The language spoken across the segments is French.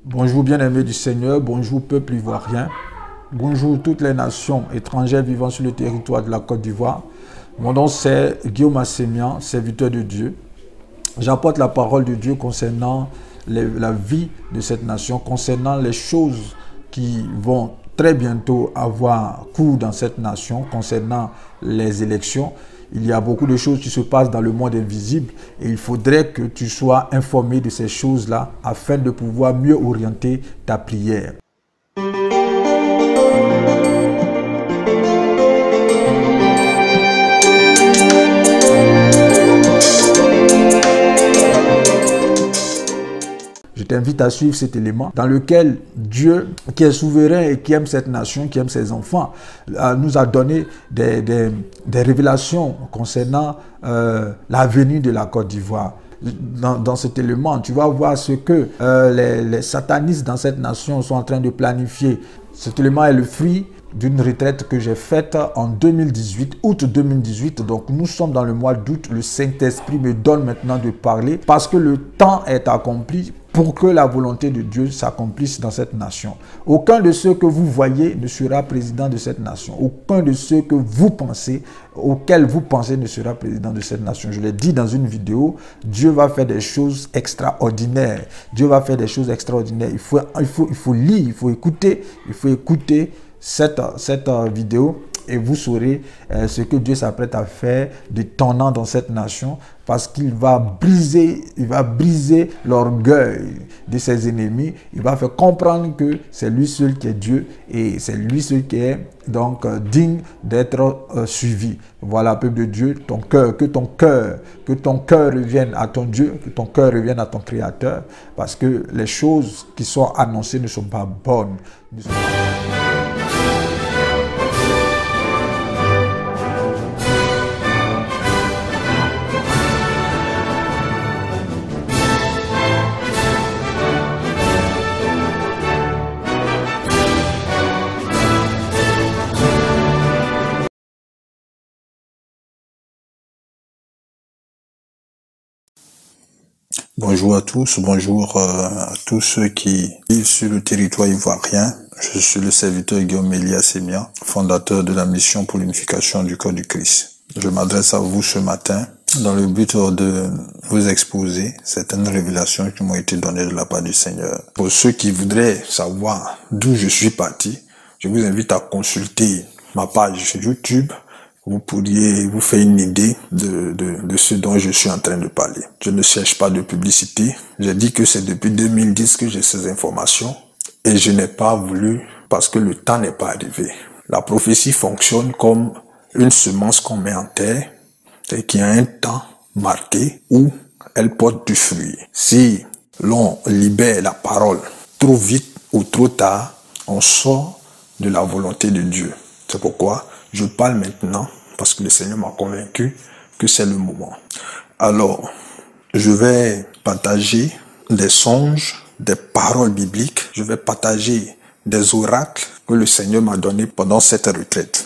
Bonjour bien-aimés du Seigneur, bonjour peuple ivoirien, bonjour toutes les nations étrangères vivant sur le territoire de la Côte d'Ivoire. Mon nom c'est Guillaume Assemian, serviteur de Dieu. J'apporte la parole de Dieu concernant la vie de cette nation, concernant les choses qui vont très bientôt avoir cours dans cette nation, concernant les élections. Il y a beaucoup de choses qui se passent dans le monde invisible et il faudrait que tu sois informé de ces choses-là afin de pouvoir mieux orienter ta prière. Je t'invite à suivre cet élément dans lequel Dieu, qui est souverain et qui aime cette nation, qui aime ses enfants, nous a donné des révélations concernant l'avenir de la Côte d'Ivoire. Dans cet élément, tu vas voir ce que les satanistes dans cette nation sont en train de planifier. Cet élément est le fruit d'une retraite que j'ai faite en 2018, août 2018. Donc nous sommes dans le mois d'août. Le Saint-Esprit me donne maintenant de parler parce que le temps est accompli pour que la volonté de Dieu s'accomplisse dans cette nation. Aucun de ceux que vous voyez ne sera président de cette nation. Aucun de ceux que vous pensez, auxquels vous pensez ne sera président de cette nation. Je l'ai dit dans une vidéo, Dieu va faire des choses extraordinaires. Dieu va faire des choses extraordinaires. Il faut lire, il faut écouter cette vidéo et vous saurez ce que Dieu s'apprête à faire d'étonnant dans cette nation parce qu'il va briser l'orgueil de ses ennemis. Il va faire comprendre que c'est lui seul qui est Dieu et c'est lui seul qui est donc digne d'être suivi. Voilà, peuple de Dieu, que ton cœur revienne à ton Dieu, que ton cœur revienne à ton Créateur parce que les choses qui sont annoncées ne sont pas bonnes. Bonjour à tous, bonjour à tous ceux qui vivent sur le territoire ivoirien. Je suis le serviteur Guillaume Assemian, fondateur de la mission pour l'unification du corps du Christ. Je m'adresse à vous ce matin dans le but de vous exposer certaines révélations qui m'ont été données de la part du Seigneur. Pour ceux qui voudraient savoir d'où je suis parti, je vous invite à consulter ma page sur YouTube. Vous pourriez vous faire une idée de ce dont je suis en train de parler. Je ne cherche pas de publicité. J'ai dit que c'est depuis 2010 que j'ai ces informations et je n'ai pas voulu parce que le temps n'est pas arrivé. La prophétie fonctionne comme une semence qu'on met en terre et qui a un temps marqué où elle porte du fruit. Si l'on libère la parole trop vite ou trop tard, on sort de la volonté de Dieu. C'est pourquoi je parle maintenant parce que le Seigneur m'a convaincu que c'est le moment. Alors, je vais partager des songes, des paroles bibliques. Je vais partager des oracles que le Seigneur m'a donnés pendant cette retraite.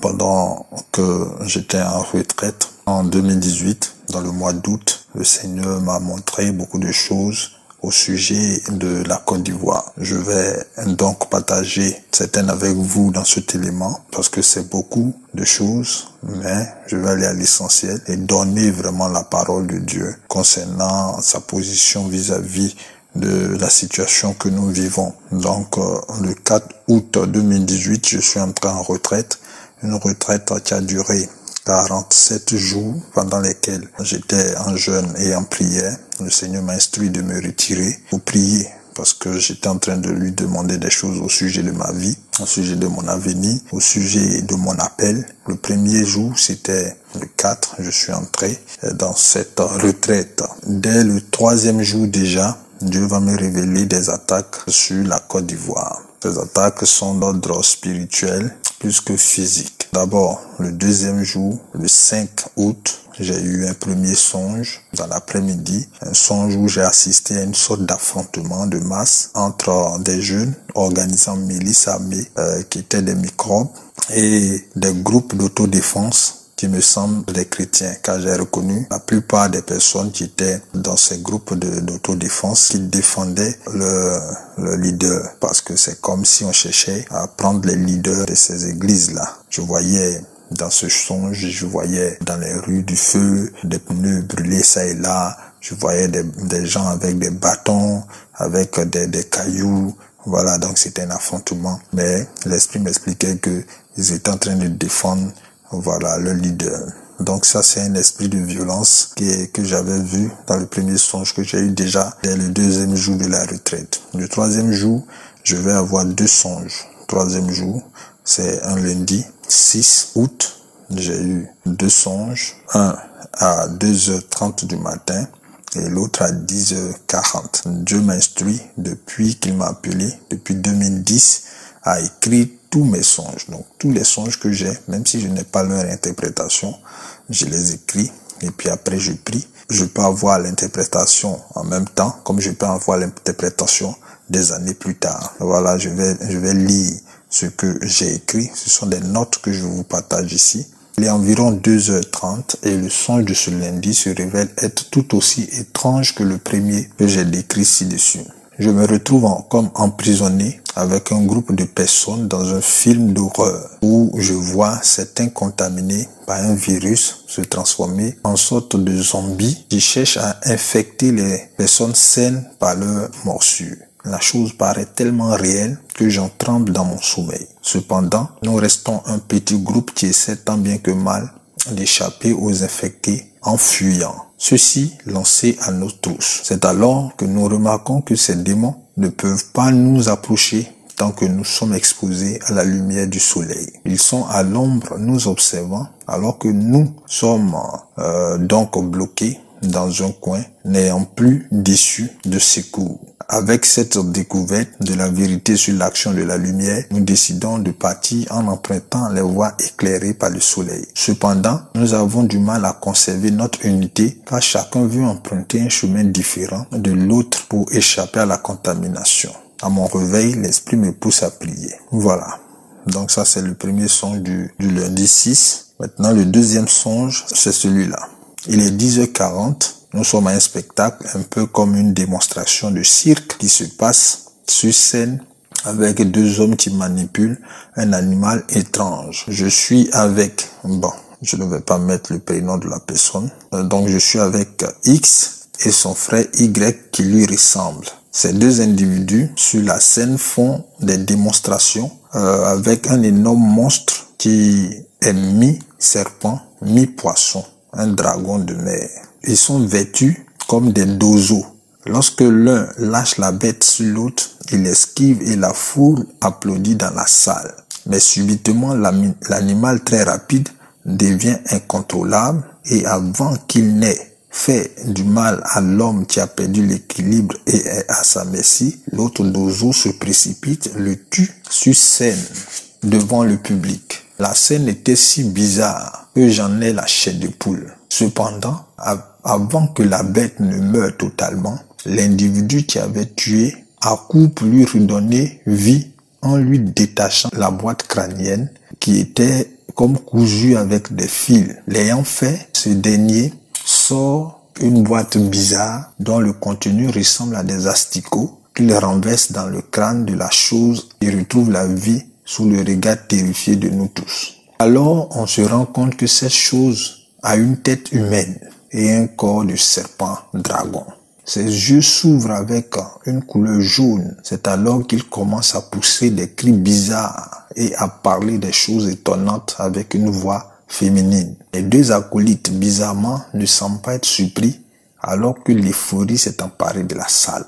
Pendant que j'étais en retraite en 2018, dans le mois d'août, le Seigneur m'a montré beaucoup de choses au sujet de la Côte d'Ivoire. Je vais donc partager certaines avec vous dans cet élément parce que c'est beaucoup de choses, mais je vais aller à l'essentiel et donner vraiment la parole de Dieu concernant sa position vis-à-vis de la situation que nous vivons. Donc, le 4 août 2018, je suis entré en retraite, une retraite qui a duré 47 jours pendant lesquels j'étais en jeûne et en prière. Le Seigneur m'a instruit de me retirer pour prier parce que j'étais en train de lui demander des choses au sujet de ma vie, au sujet de mon avenir, au sujet de mon appel. Le premier jour, c'était le 4, je suis entré dans cette retraite. Dès le 3e jour déjà, Dieu va me révéler des attaques sur la Côte d'Ivoire. Ces attaques sont d'ordre spirituel plus que physique. D'abord, le 2e jour, le 5 août, j'ai eu un premier songe dans l'après-midi. Un songe où j'ai assisté à une sorte d'affrontement de masse entre des jeunes organisant milices armées qui étaient des microbes et des groupes d'autodéfense qui me semblent des chrétiens, car j'ai reconnu la plupart des personnes qui étaient dans ces groupes d'autodéfense qui défendaient le leader, parce que c'est comme si on cherchait à prendre les leaders de ces églises-là. Je voyais dans ce songe, je voyais dans les rues du feu, des pneus brûlés ça et là, je voyais des gens avec des bâtons, avec des cailloux. Voilà, donc c'était un affrontement. Mais l'esprit m'expliquait que ils étaient en train de défendre, voilà, le leader. Donc ça, c'est un esprit de violence que j'avais vu dans le premier songe que j'ai eu déjà dès le deuxième jour de la retraite. Le troisième jour, je vais avoir 2 songes. Troisième jour, c'est un lundi, 6 août. J'ai eu 2 songes. Un à 2h30 du matin et l'autre à 10h40. Dieu m'instruit depuis qu'il m'a appelé, depuis 2010, à écrire tous mes songes. Donc, tous les songes que j'ai, même si je n'ai pas leur interprétation, je les écris et puis après je prie. Je peux avoir l'interprétation en même temps, comme je peux avoir l'interprétation des années plus tard. Voilà, je vais lire ce que j'ai écrit. Ce sont des notes que je vous partage ici. Il est environ 2h30 et le songe de ce lundi se révèle être tout aussi étrange que le premier que j'ai décrit ci-dessus. Je me retrouve comme emprisonné avec un groupe de personnes dans un film d'horreur où je vois certains contaminés par un virus se transformer en sorte de zombies qui cherchent à infecter les personnes saines par leurs morsures. La chose paraît tellement réelle que j'en tremble dans mon sommeil. Cependant, nous restons un petit groupe qui essaie tant bien que mal d'échapper aux infectés en fuyant. Ceux-ci lancés à nos trousses. C'est alors que nous remarquons que ces démons ne peuvent pas nous approcher tant que nous sommes exposés à la lumière du soleil. Ils sont à l'ombre nous observant alors que nous sommes donc bloqués dans un coin, n'ayant plus d'issue de secours. Avec cette découverte de la vérité sur l'action de la lumière, nous décidons de partir en empruntant les voies éclairées par le soleil. Cependant, nous avons du mal à conserver notre unité car chacun veut emprunter un chemin différent de l'autre pour échapper à la contamination. À mon réveil, l'esprit me pousse à prier. Voilà. Donc ça, c'est le premier songe du lundi 6. Maintenant, le deuxième songe, c'est celui-là. Il est 10h40. Nous sommes à un spectacle un peu comme une démonstration de cirque qui se passe sur scène avec 2 hommes qui manipulent un animal étrange. Je suis avec, je ne vais pas mettre le prénom de la personne, donc je suis avec X et son frère Y qui lui ressemble. Ces 2 individus sur la scène font des démonstrations avec un énorme monstre qui est mi-serpent, mi-poisson, un dragon de mer. Ils sont vêtus comme des dozos. Lorsque l'un lâche la bête sur l'autre, il esquive et la foule applaudit dans la salle. Mais subitement, l'animal très rapide devient incontrôlable et avant qu'il n'ait fait du mal à l'homme qui a perdu l'équilibre et est à sa merci, l'autre dozo se précipite, le tue sur scène devant le public. La scène était si bizarre que j'en ai la chair de poule. Cependant, avant que la bête ne meure totalement, l'individu qui avait tué accourt pour lui redonner vie en lui détachant la boîte crânienne qui était comme cousue avec des fils. L'ayant fait, ce dernier sort une boîte bizarre dont le contenu ressemble à des asticots qu'il renverse dans le crâne de la chose et retrouve la vie sous le regard terrifié de nous tous. Alors, on se rend compte que cette chose a une tête humaine et un corps de serpent dragon. Ses yeux s'ouvrent avec une couleur jaune. C'est alors qu'il commence à pousser des cris bizarres et à parler des choses étonnantes avec une voix féminine. Les 2 acolytes, bizarrement, ne semblent pas être surpris alors que l'euphorie s'est emparée de la salle.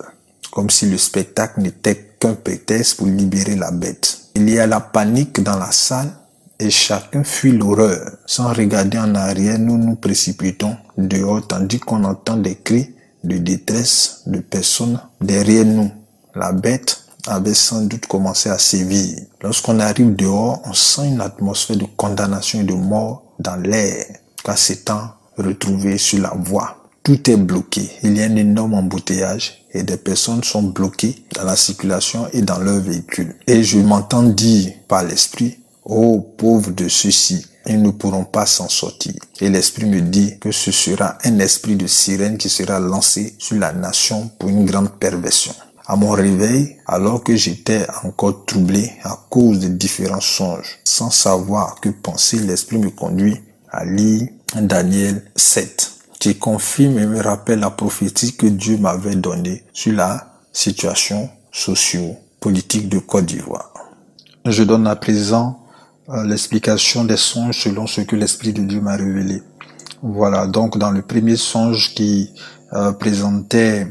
Comme si le spectacle n'était qu'un prétexte pour libérer la bête. Il y a la panique dans la salle et chacun fuit l'horreur. Sans regarder en arrière, nous nous précipitons dehors tandis qu'on entend des cris de détresse de personnes derrière nous. La bête avait sans doute commencé à sévir. Lorsqu'on arrive dehors, on sent une atmosphère de condamnation et de mort dans l'air, car s'étant retrouvé sur la voie. Tout est bloqué. Il y a un énorme embouteillage et des personnes sont bloquées dans la circulation et dans leur véhicule. Et je m'entends dire par l'esprit: ô pauvres de ceux-ci, ils ne pourront pas s'en sortir. Et l'Esprit me dit que ce sera un esprit de sirène qui sera lancé sur la nation pour une grande perversion. À mon réveil, alors que j'étais encore troublé à cause de différents songes, sans savoir que penser, l'Esprit me conduit à lire Daniel 7, qui confirme et me rappelle la prophétie que Dieu m'avait donnée sur la situation socio-politique de Côte d'Ivoire. Je donne à présent l'explication des songes selon ce que l'Esprit de Dieu m'a révélé. Voilà, donc dans le premier songe qui présentait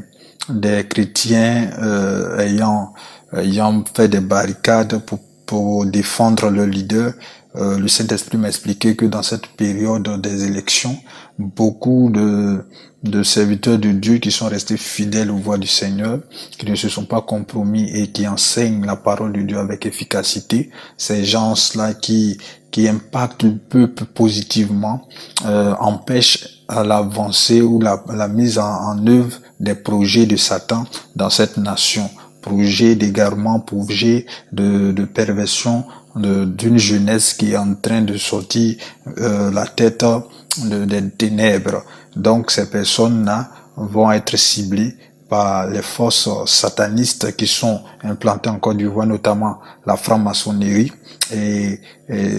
des chrétiens ayant fait des barricades pour défendre leur leader, le Saint-Esprit m'a expliqué que dans cette période des élections, beaucoup de serviteurs de Dieu qui sont restés fidèles aux voies du Seigneur, qui ne se sont pas compromis et qui enseignent la parole de Dieu avec efficacité, ces gens-là qui impactent le peuple positivement, empêchent l'avancée ou la mise en œuvre des projets de Satan dans cette nation. Projet d'égarement, projet de perversion d'une jeunesse qui est en train de sortir la tête des ténèbres. Donc ces personnes-là vont être ciblées par les forces satanistes qui sont implantées en Côte d'Ivoire, notamment la franc-maçonnerie et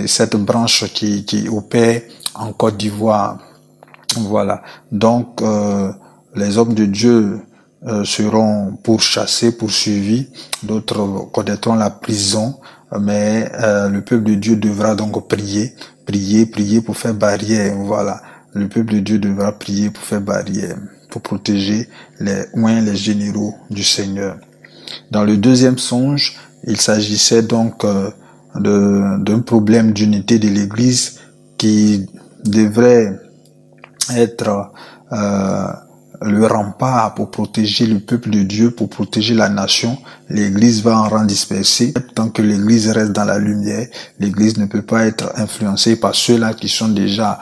cette branche qui opère en Côte d'Ivoire. Voilà. Donc les hommes de Dieu seront pourchassés, poursuivis, d'autres connaîtront la prison, mais le peuple de Dieu devra donc prier pour faire barrière. Voilà, le peuple de Dieu devra prier pour faire barrière, pour protéger les généraux du Seigneur. Dans le deuxième songe, il s'agissait donc d'un problème d'unité de l'Église qui devrait être le rempart pour protéger le peuple de Dieu, pour protéger la nation. L'Église va en rang dispersé. Tant que l'Église reste dans la lumière, l'Église ne peut pas être influencée par ceux-là qui sont déjà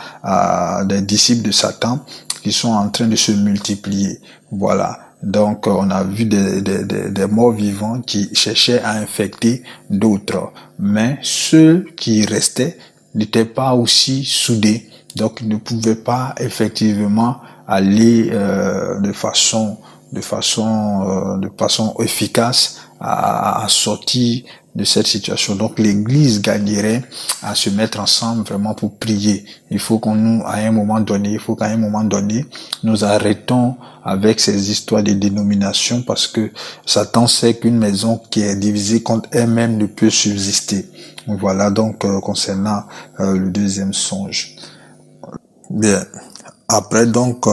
des disciples de Satan, qui sont en train de se multiplier. Voilà. Donc, on a vu des morts vivants qui cherchaient à infecter d'autres. Mais ceux qui restaient n'étaient pas aussi soudés. Donc, ils ne pouvaient pas effectivement aller de façon efficace à sortir de cette situation. Donc l'Église gagnerait à se mettre ensemble vraiment pour prier. Il faut qu'à un moment donné, nous arrêtons avec ces histoires de dénomination, parce que Satan sait qu'une maison qui est divisée contre elle-même ne peut subsister. Voilà donc concernant le deuxième songe. Bien. Après donc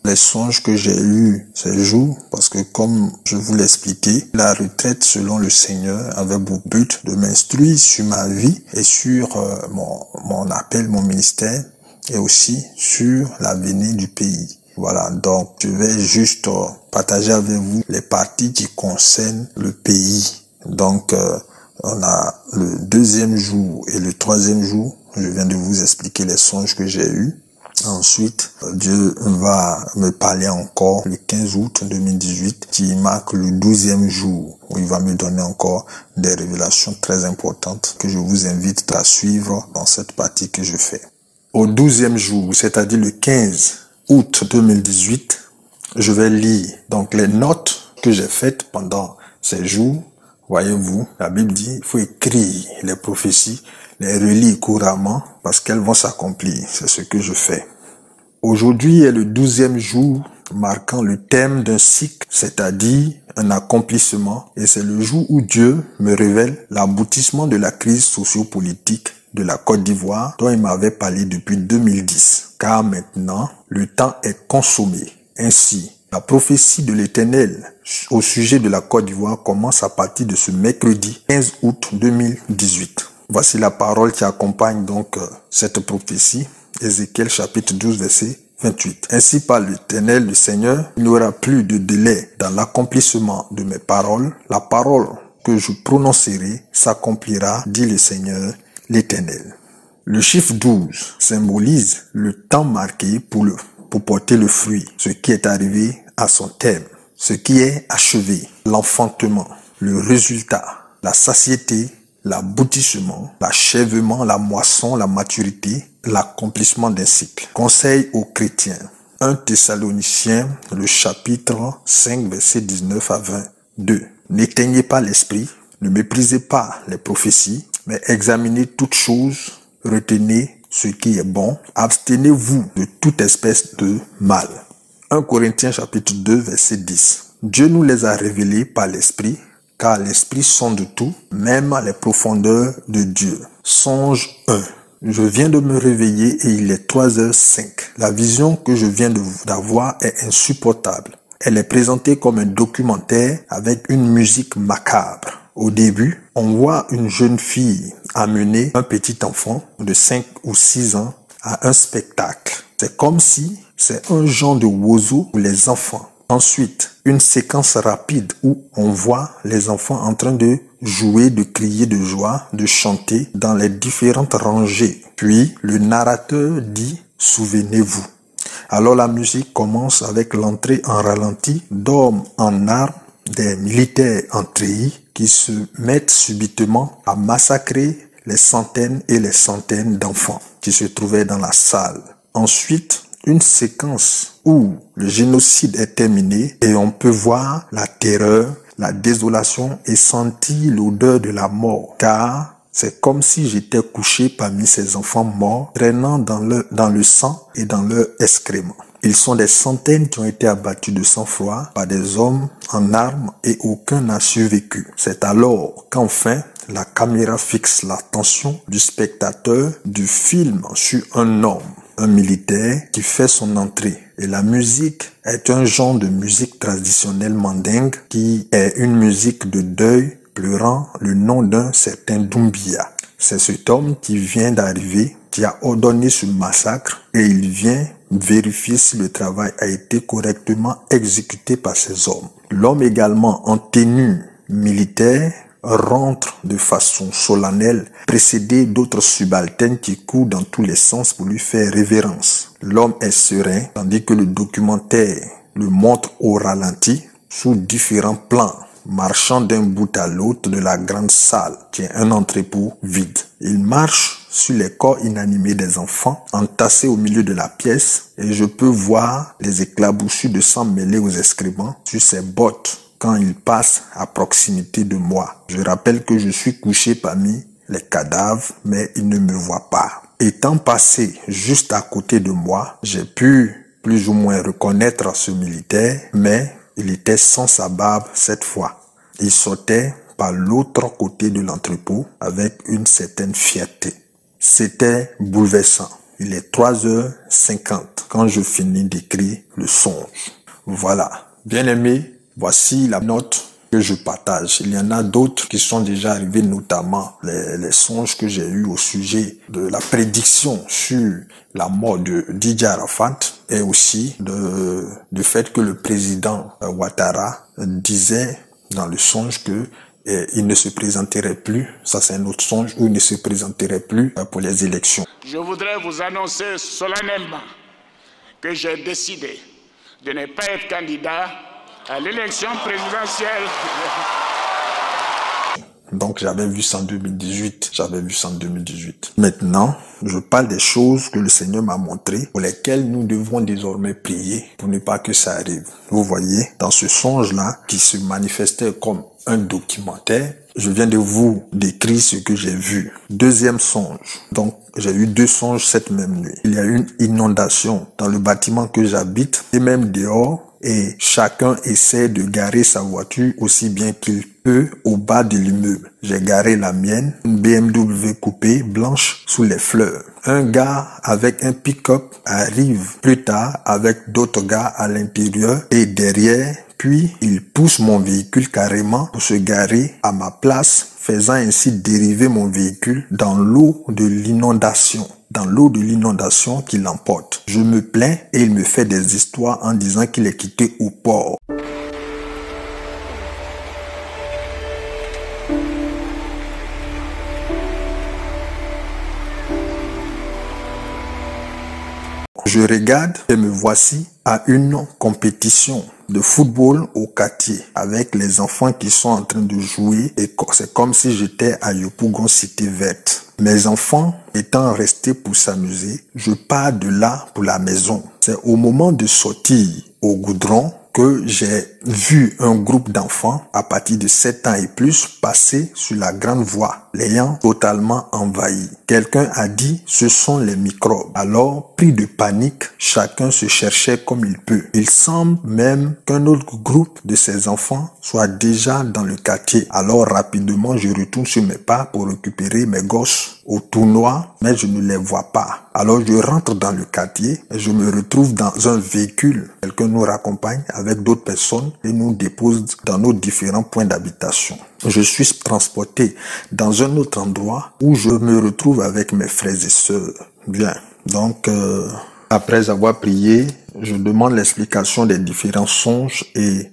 les songes que j'ai eus ces jours, parce que comme je vous l'expliquais, la retraite selon le Seigneur avait pour but de m'instruire sur ma vie et sur mon appel, mon ministère, et aussi sur l'avenir du pays. Voilà, donc je vais juste partager avec vous les parties qui concernent le pays. Donc on a le deuxième jour et le troisième jour. Je viens de vous expliquer les songes que j'ai eus. Ensuite, Dieu va me parler encore le 15 août 2018, qui marque le 12e jour, où il va me donner encore des révélations très importantes que je vous invite à suivre dans cette partie que je fais. Au 12e jour, c'est-à-dire le 15 août 2018, je vais lire donc les notes que j'ai faites pendant ces jours. Voyez-vous, la Bible dit, il faut écrire les prophéties, les relire couramment, parce qu'elles vont s'accomplir. C'est ce que je fais. Aujourd'hui est le 12e jour, marquant le thème d'un cycle, c'est-à-dire un accomplissement, et c'est le jour où Dieu me révèle l'aboutissement de la crise sociopolitique de la Côte d'Ivoire, dont il m'avait parlé depuis 2010. Car maintenant, le temps est consommé. Ainsi, la prophétie de l'Éternel au sujet de la Côte d'Ivoire commence à partir de ce mercredi 15 août 2018. Voici la parole qui accompagne donc cette prophétie. Ézéchiel chapitre 12 verset 28. Ainsi parle l'Éternel, le Seigneur, il n'y aura plus de délai dans l'accomplissement de mes paroles. La parole que je prononcerai s'accomplira, dit le Seigneur, l'Éternel. Le chiffre 12 symbolise le temps marqué pour porter le fruit, ce qui est arrivé à son terme, ce qui est achevé, l'enfantement, le résultat, la satiété, l'aboutissement, l'achèvement, la moisson, la maturité, l'accomplissement d'un cycle. Conseil aux chrétiens. 1 Thessaloniciens, le chapitre 5, verset 19 à 22. N'éteignez pas l'esprit, ne méprisez pas les prophéties, mais examinez toutes choses, retenez ce qui est bon, abstenez-vous de toute espèce de mal. 1 Corinthiens chapitre 2, verset 10. Dieu nous les a révélés par l'esprit, car l'esprit sonde tout, même les profondeurs de Dieu. Songe 1. Je viens de me réveiller et il est 3h05. La vision que je viens d'avoir est insupportable. Elle est présentée comme un documentaire avec une musique macabre. Au début, on voit une jeune fille amener un petit enfant de 5 ou 6 ans à un spectacle. C'est comme si c'est un genre de oiseau pour les enfants. Ensuite, une séquence rapide où on voit les enfants en train de jouer, de crier de joie, de chanter dans les différentes rangées. Puis, le narrateur dit « Souvenez-vous ». Alors la musique commence avec l'entrée en ralenti d'hommes en armes, des militaires en treillis qui se mettent subitement à massacrer les centaines et les centaines d'enfants qui se trouvaient dans la salle. Ensuite, une séquence où le génocide est terminé et on peut voir la terreur, la désolation et sentir l'odeur de la mort, car c'est comme si j'étais couché parmi ces enfants morts, traînant dans le sang et dans leur excrément. Ils sont des centaines qui ont été abattus de sang-froid par des hommes en armes et aucun n'a survécu. C'est alors qu'enfin, la caméra fixe l'attention du spectateur du film sur un homme, un militaire qui fait son entrée. Et la musique est un genre de musique traditionnelle mandingue qui est une musique de deuil pleurant le nom d'un certain Doumbia. C'est cet homme qui vient d'arriver, qui a ordonné ce massacre et il vient vérifier si le travail a été correctement exécuté par ces hommes. L'homme également en tenue militaire rentre de façon solennelle, précédé d'autres subalternes qui courent dans tous les sens pour lui faire révérence. L'homme est serein, tandis que le documentaire le montre au ralenti, sous différents plans, marchant d'un bout à l'autre de la grande salle, qui est un entrepôt vide. Il marche sur les corps inanimés des enfants, entassés au milieu de la pièce, et je peux voir les éclaboussures de sang mêlés aux excréments sur ses bottes quand il passe à proximité de moi. Je rappelle que je suis couché parmi les cadavres, mais il ne me voit pas. Étant passé juste à côté de moi, j'ai pu plus ou moins reconnaître ce militaire, mais il était sans sa barbe cette fois. Il sortait par l'autre côté de l'entrepôt avec une certaine fierté. C'était bouleversant. Il est 3h50 quand je finis d'écrire le songe. Voilà. Bien-aimés, voici la note que je partage. Il y en a d'autres qui sont déjà arrivés, notamment les songes que j'ai eus au sujet de la prédiction sur la mort de Didier Arafat et aussi du fait que le président Ouattara disait dans le songe que il ne se présenterait plus, ça c'est un autre songe, où il ne se présenterait plus pour les élections. Je voudrais vous annoncer solennellement que j'ai décidé de ne pas être candidat à l'élection présidentielle. Donc j'avais vu ça en 2018, Maintenant, je parle des choses que le Seigneur m'a montrées, pour lesquelles nous devons désormais prier, pour ne pas que ça arrive. Vous voyez, dans ce songe-là, qui se manifestait comme un documentaire, je viens de vous décrire ce que j'ai vu. Deuxième songe. Donc, j'ai eu 2 songes cette même nuit. Il y a eu une inondation dans le bâtiment que j'habite, et même dehors, et chacun essaie de garer sa voiture aussi bien qu'il peut au bas de l'immeuble. J'ai garé la mienne, une BMW coupée blanche sous les fleurs. Un gars avec un pick-up arrive plus tard avec d'autres gars à l'intérieur et derrière, puis il pousse mon véhicule carrément pour se garer à ma place, faisant ainsi dériver mon véhicule dans l'eau de l'inondation. Qui l'emporte. Je me plains et il me fait des histoires en disant qu'il est quitté au port. Je regarde et me voici à une compétition de football au quartier avec les enfants qui sont en train de jouer et c'est comme si j'étais à Yopougon Cité Verte. Mes enfants étant restés pour s'amuser, je pars de là pour la maison. C'est au moment de sortir au goudron que j'ai vu un groupe d'enfants à partir de 7 ans et plus passer sur la grande voie, l'ayant totalement envahi. Quelqu'un a dit « ce sont les microbes ». Alors, pris de panique, chacun se cherchait comme il peut. Il semble même qu'un autre groupe de ces enfants soit déjà dans le quartier. Alors, rapidement, je retourne sur mes pas pour récupérer mes gosses au tournoi, mais je ne les vois pas. Alors, je rentre dans le quartier et je me retrouve dans un véhicule. Quelqu'un nous raccompagne avec d'autres personnes et nous dépose dans nos différents points d'habitation. Je suis transporté dans un autre endroit où je me retrouve avec mes frères et sœurs. Bien, donc après avoir prié, je demande l'explication des différents songes et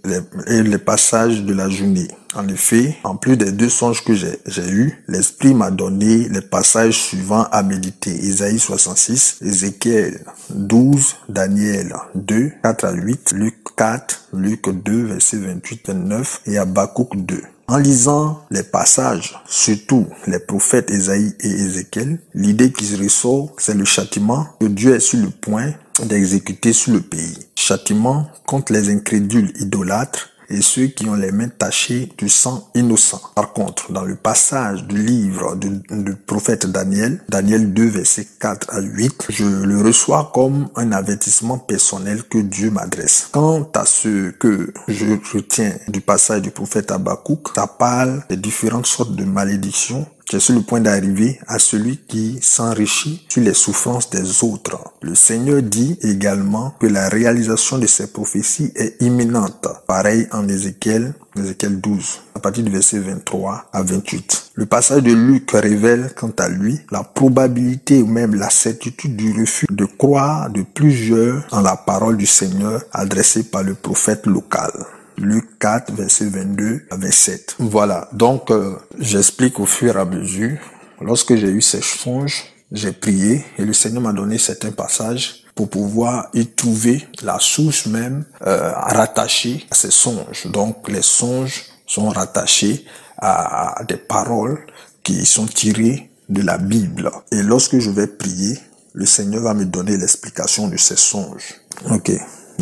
les passages de la journée. En effet, en plus des 2 songes que j'ai eus, l'Esprit m'a donné les passages suivants à méditer. Isaïe 66, Ézéchiel 12, Daniel 2, 4 à 8, Luc 4, Luc 2, versets 28-29 et Habakkuk 2. En lisant les passages, surtout les prophètes Ésaïe et Ézéchiel, l'idée qui se ressort, c'est le châtiment que Dieu est sur le point d'exécuter sur le pays. Châtiment contre les incrédules idolâtres et ceux qui ont les mains tachées du sang innocent. Par contre, dans le passage du livre du prophète Daniel, Daniel 2, versets 4 à 8, je le reçois comme un avertissement personnel que Dieu m'adresse. Quant à ce que je retiens du passage du prophète Habakkuk, ça parle des différentes sortes de malédictions qui est sur le point d'arriver à celui qui s'enrichit sur les souffrances des autres. Le Seigneur dit également que la réalisation de ces prophéties est imminente. Pareil en Ézéchiel 12, à partir du verset 23 à 28. Le passage de Luc révèle, quant à lui, la probabilité ou même la certitude du refus de croire de plusieurs en la parole du Seigneur adressée par le prophète local. Luc 4, verset 22 à 27. Voilà, donc j'explique au fur et à mesure. Lorsque j'ai eu ces songes, j'ai prié et le Seigneur m'a donné certains passages pour pouvoir y trouver la source même rattachée à ces songes. Donc les songes sont rattachés à des paroles qui sont tirées de la Bible. Et lorsque je vais prier, le Seigneur va me donner l'explication de ces songes. Ok,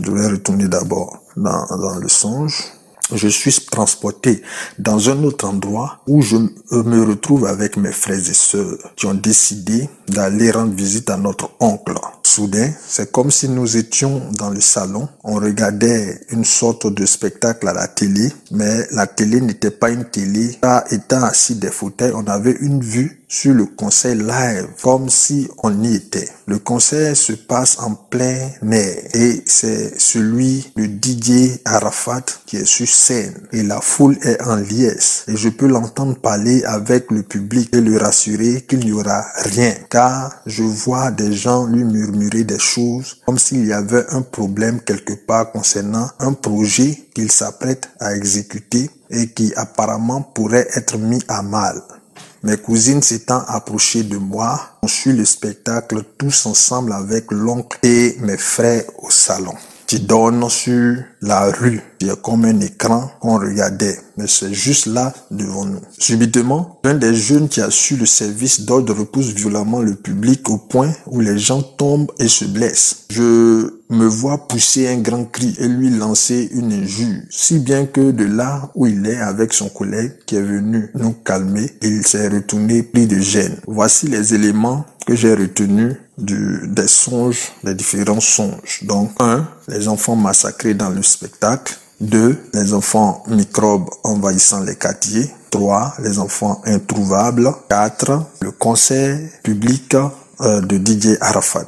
je vais retourner d'abord dans le songe. Je suis transporté dans un autre endroit où je me retrouve avec mes frères et sœurs qui ont décidé d'aller rendre visite à notre oncle. Soudain, c'est comme si nous étions dans le salon. On regardait une sorte de spectacle à la télé, mais la télé n'était pas une télé. Étant assis des fauteuils, on avait une vue sur le concert live, comme si on y était. Le concert se passe en plein air et c'est celui de DJ Arafat qui est sur scène et la foule est en liesse et je peux l'entendre parler avec le public et le rassurer qu'il n'y aura rien car je vois des gens lui murmurer des choses comme s'il y avait un problème quelque part concernant un projet qu'il s'apprête à exécuter et qui apparemment pourrait être mis à mal. Mes cousines s'étant approchées de moi, on suit le spectacle tous ensemble avec l'oncle et mes frères au salon, qui donne sur la rue. Il y a comme un écran qu'on regardait, mais c'est juste là devant nous. Subitement, l'un des jeunes qui a su le service d'ordre repousse violemment le public au point où les gens tombent et se blessent. Je me vois pousser un grand cri et lui lancer une injure, si bien que de là où il est avec son collègue qui est venu nous calmer, il s'est retourné pris de gêne. Voici les éléments que j'ai retenus des songes, des différents songes. Donc 1, les enfants massacrés dans le spectacle. 2, les enfants microbes envahissant les quartiers. 3, les enfants introuvables. 4, le concert public de DJ Arafat.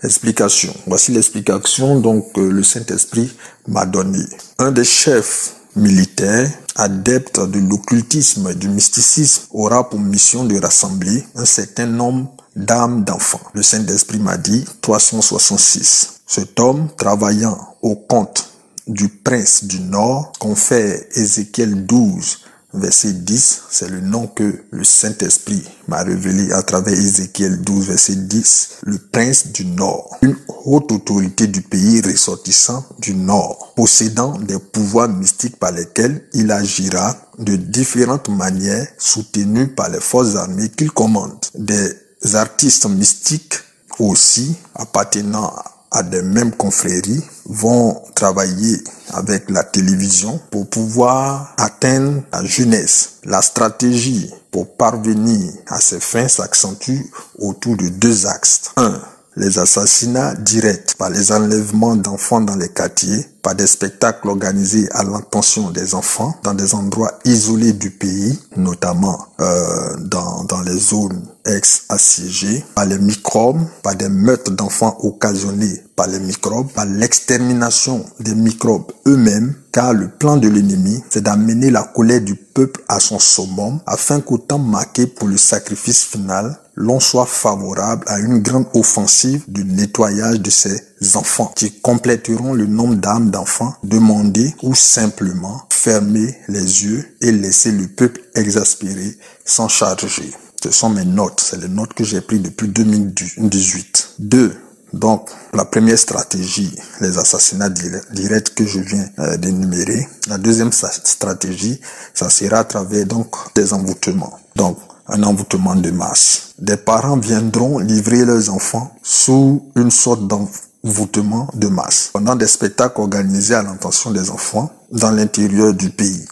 Explication. Voici l'explication donc le Saint-Esprit m'a donné. Un des chefs militaires, adepte de l'occultisme et du mysticisme, aura pour mission de rassembler un certain nombre d'âmes d'enfants. Le Saint-Esprit m'a dit 366. Cet homme, travaillant au compte du prince du Nord, confère Ézéchiel 12, verset 10, c'est le nom que le Saint-Esprit m'a révélé à travers Ézéchiel 12, verset 10. Le prince du Nord, une haute autorité du pays ressortissant du Nord, possédant des pouvoirs mystiques par lesquels il agira de différentes manières, soutenu par les forces armées qu'il commande. Des artistes mystiques aussi, appartenant à des mêmes confréries, vont travailler avec la télévision pour pouvoir atteindre la jeunesse. La stratégie pour parvenir à ces fins s'accentue autour de deux axes. 1. Les assassinats directs par les enlèvements d'enfants dans les quartiers, par des spectacles organisés à l'intention des enfants dans des endroits isolés du pays, notamment dans les zones ex-assiégées, par les microbes, par des meurtres d'enfants occasionnés par les microbes, par l'extermination des microbes eux-mêmes, car le plan de l'ennemi, c'est d'amener la colère du peuple à son summum, afin qu'au temps marqué pour le sacrifice final, l'on soit favorable à une grande offensive du nettoyage de ces enfants, qui compléteront le nombre d'âmes d'enfants demandés ou simplement fermer les yeux et laisser le peuple exaspéré s'en charger. Ce sont mes notes, c'est les notes que j'ai prises depuis 2018. 2. Donc, la première stratégie, les assassinats directs que je viens d'énumérer. La deuxième stratégie, ça sera à travers donc des envoûtements. Donc, un envoûtement de masse. Des parents viendront livrer leurs enfants sous une sorte d'envoûtement de masse, pendant des spectacles organisés à l'intention des enfants dans l'intérieur du pays,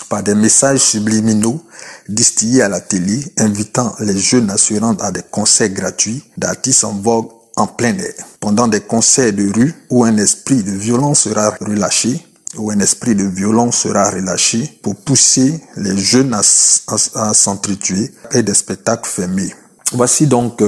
par des messages subliminaux distillés à la télé, invitant les jeunes à se rendre à des concerts gratuits d'artistes en vogue en plein air, pendant des concerts de rue où un esprit de violence sera relâché, pour pousser les jeunes à s'entretuer et des spectacles fermés. Voici donc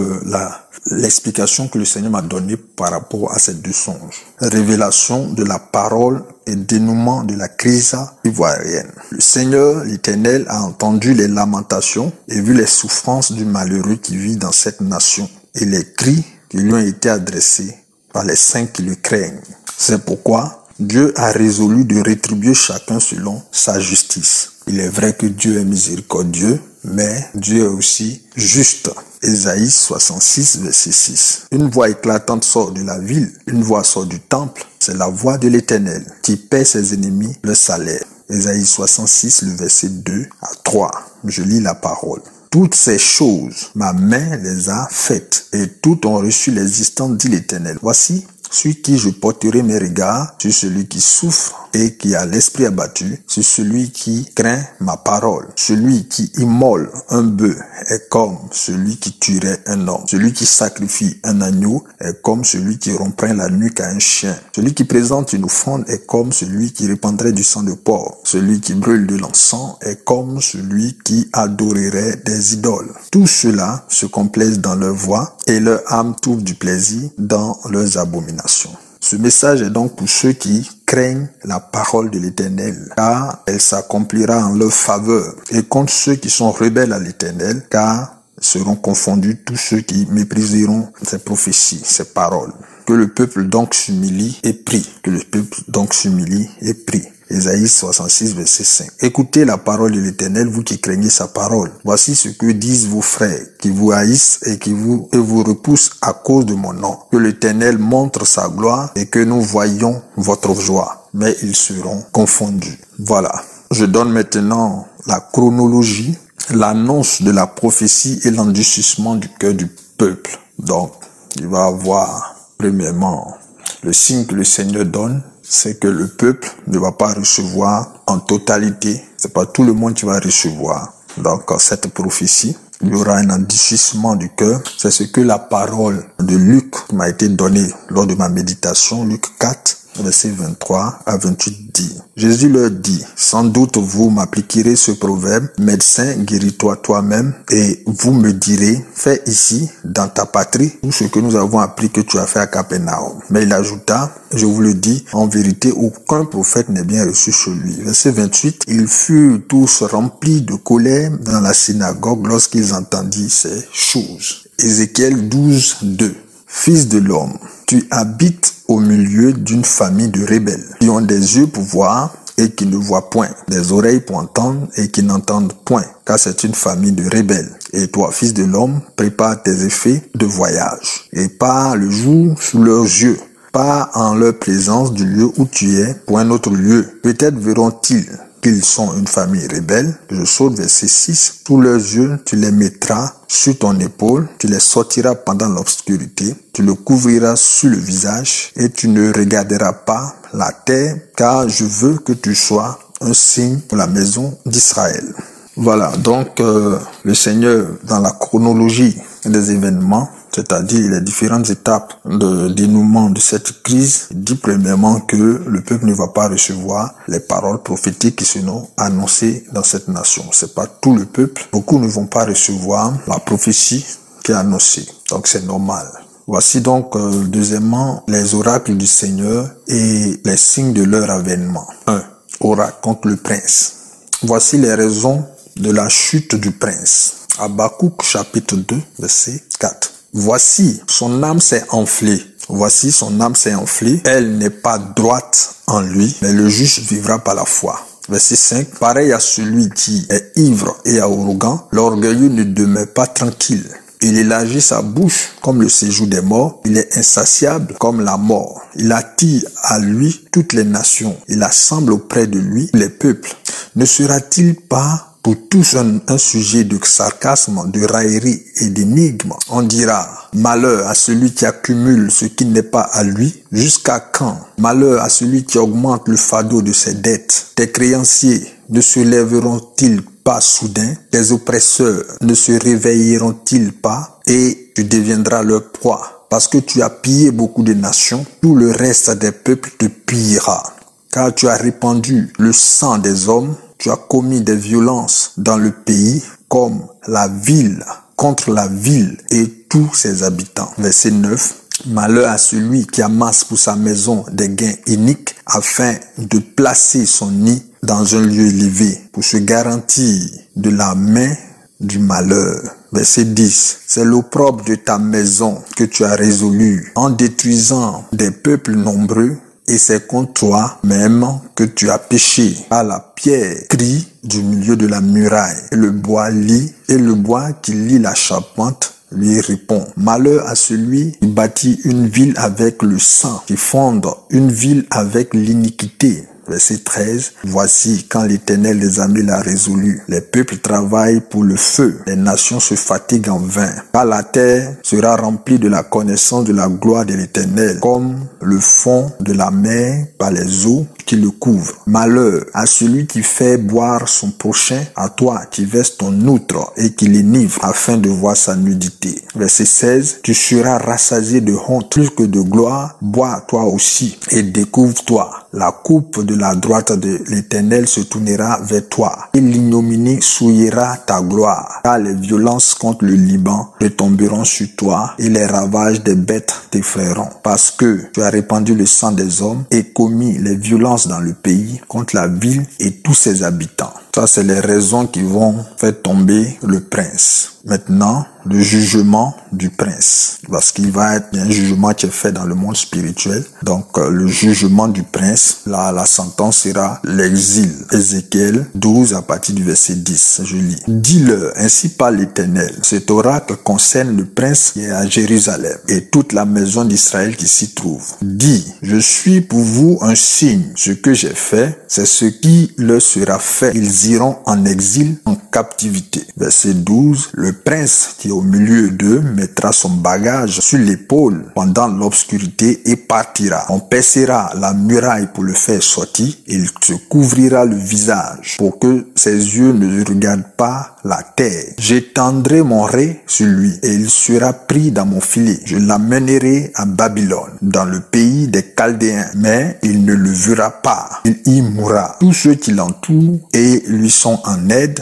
l'explication que le Seigneur m'a donnée par rapport à ces deux songes. Révélation de la parole et dénouement de la crise ivoirienne. Le Seigneur, l'Éternel, a entendu les lamentations et vu les souffrances du malheureux qui vit dans cette nation et les cris qui lui ont été adressés par les saints qui le craignent. C'est pourquoi Dieu a résolu de rétribuer chacun selon sa justice. Il est vrai que Dieu est miséricordieux, mais Dieu est aussi juste. Ésaïe 66, verset 6. Une voix éclatante sort de la ville, une voix sort du temple. C'est la voix de l'Éternel qui paie ses ennemis le salaire. Ésaïe 66, le verset 2 à 3. Je lis la parole. Toutes ces choses, ma main les a faites, et toutes ont reçu l'existence, dit l'Éternel. Voici sur qui je porterai mes regards, sur celui qui souffre et qui a l'esprit abattu, sur celui qui craint ma parole. Celui qui immole un bœuf est comme celui qui tuerait un homme. Celui qui sacrifie un agneau est comme celui qui romprait la nuque à un chien. Celui qui présente une offrande est comme celui qui répandrait du sang de porc. Celui qui brûle de l'encens est comme celui qui adorerait des idoles. Tous ceux-là se complaisent dans leur voix et leur âme trouve du plaisir dans leurs abominations. Ce message est donc pour ceux qui craignent la parole de l'Éternel, car elle s'accomplira en leur faveur, et contre ceux qui sont rebelles à l'Éternel, car seront confondus tous ceux qui mépriseront ses prophéties, ses paroles. Que le peuple donc s'humilie et prie. Que le peuple donc s'humilie et prie. Ésaïe 66, verset 5. Écoutez la parole de l'Éternel, vous qui craignez sa parole. Voici ce que disent vos frères, qui vous haïssent et qui vous repoussent à cause de mon nom. Que l'Éternel montre sa gloire et que nous voyions votre joie. Mais ils seront confondus. Voilà. Je donne maintenant la chronologie, l'annonce de la prophétie et l'endurcissement du cœur du peuple. Donc, il va avoir, premièrement, le signe que le Seigneur donne, c'est que le peuple ne va pas recevoir en totalité. C'est pas tout le monde qui va recevoir. Donc, cette prophétie, il y aura un endurcissement du cœur. C'est ce que la parole de Luc m'a été donnée lors de ma méditation, Luc 4, verset 23 à 28 dit. Jésus leur dit, sans doute vous m'appliquerez ce proverbe, médecin, guéris-toi toi-même, et vous me direz, fais ici, dans ta patrie, tout ce que nous avons appris que tu as fait à Capernaum. Mais il ajouta, je vous le dis, en vérité, aucun prophète n'est bien reçu chez lui. Verset 28, ils furent tous remplis de colère dans la synagogue lorsqu'ils entendirent ces choses. Ézéchiel 12, 2. Fils de l'homme, tu habites au milieu d'une famille de rebelles qui ont des yeux pour voir et qui ne voient point, des oreilles pour entendre et qui n'entendent point, car c'est une famille de rebelles. Et toi, fils de l'homme, prépare tes effets de voyage, et pars le jour sous leurs yeux, pars en leur présence du lieu où tu es pour un autre lieu. Peut-être verront-ils qu'ils sont une famille rebelle. Je saute verset 6. Tous leurs yeux, tu les mettras sur ton épaule, tu les sortiras pendant l'obscurité, tu le couvriras sur le visage et tu ne regarderas pas la terre, car je veux que tu sois un signe pour la maison d'Israël. Voilà, donc le Seigneur, dans la chronologie des événements, c'est-à-dire les différentes étapes de dénouement de cette crise, dit premièrement que le peuple ne va pas recevoir les paroles prophétiques qui seront annoncées dans cette nation. C'est pas tout le peuple. Beaucoup ne vont pas recevoir la prophétie qui est annoncée. Donc c'est normal. Voici donc, deuxièmement, les oracles du Seigneur et les signes de leur avènement. 1. Oracle contre le prince. Voici les raisons de la chute du prince. Habakkuk chapitre 2, verset 4. Voici, son âme s'est enflée. Voici, son âme s'est enflée. Elle n'est pas droite en lui, mais le juste vivra par la foi. Verset 5. Pareil à celui qui est ivre et arrogant, l'orgueilleux ne demeure pas tranquille. Il élargit sa bouche comme le séjour des morts. Il est insatiable comme la mort. Il attire à lui toutes les nations. Il assemble auprès de lui les peuples. Ne sera-t-il pas pour tous un sujet de sarcasme, de raillerie et d'énigme? On dira, malheur à celui qui accumule ce qui n'est pas à lui. Jusqu'à quand? Malheur à celui qui augmente le fardeau de ses dettes. Tes créanciers ne se lèveront-ils pas soudain? Tes oppresseurs ne se réveilleront-ils pas? Et tu deviendras leur proie. Parce que tu as pillé beaucoup de nations, tout le reste des peuples te pillera. Car tu as répandu le sang des hommes, tu as commis des violences dans le pays comme la ville contre la ville et tous ses habitants. Verset 9. Malheur à celui qui amasse pour sa maison des gains iniques afin de placer son nid dans un lieu élevé pour se garantir de la main du malheur. Verset 10. C'est l'opprobre de ta maison que tu as résolu en détruisant des peuples nombreux. Et c'est contre toi même que tu as péché. À la pierre crie du milieu de la muraille. Et le bois lit, et le bois qui lit la charpente lui répond. Malheur à celui qui bâtit une ville avec le sang, qui fonde une ville avec l'iniquité. Verset 13. Voici quand l'Éternel des armées l'a résolu. Les peuples travaillent pour le feu. Les nations se fatiguent en vain. Car la terre sera remplie de la connaissance de la gloire de l'Éternel, comme le fond de la mer par les eaux qui le couvrent. Malheur à celui qui fait boire son prochain, à toi qui verses ton outre et qui l'énivre afin de voir sa nudité. Verset 16. Tu seras rassasié de honte plus que de gloire. Bois toi aussi et découvre-toi. La coupe de la droite de l'Éternel se tournera vers toi et l'ignominie souillera ta gloire. Car les violences contre le Liban retomberont sur toi et les ravages des bêtes t'effrayeront. Parce que tu as répandu le sang des hommes et commis les violences dans le pays contre la ville et tous ses habitants. Ça, c'est les raisons qui vont faire tomber le prince. Maintenant, le jugement du prince. Parce qu'il va être un jugement qui est fait dans le monde spirituel. Donc, le jugement du prince, là, la sentence sera l'exil. Ézéchiel 12 à partir du verset 10. Je lis. Dis-leur, ainsi parle l'Éternel. Cet oracle concerne le prince qui est à Jérusalem et toute la maison d'Israël qui s'y trouve. Dis, je suis pour vous un signe. Ce que j'ai fait, c'est ce qui leur sera fait. Ils iront en exil, en captivité. Verset 12. Le prince qui est au milieu d'eux mettra son bagage sur l'épaule pendant l'obscurité et partira. On percera la muraille pour le faire sortir. Il se couvrira le visage pour que ses yeux ne regardent pas la terre. J'étendrai mon ray sur lui et il sera pris dans mon filet. Je l'amènerai à Babylone, dans le pays des Chaldéens, mais il ne le verra pas. Il y mourra. Tous ceux qui l'entourent et lui sont en aide,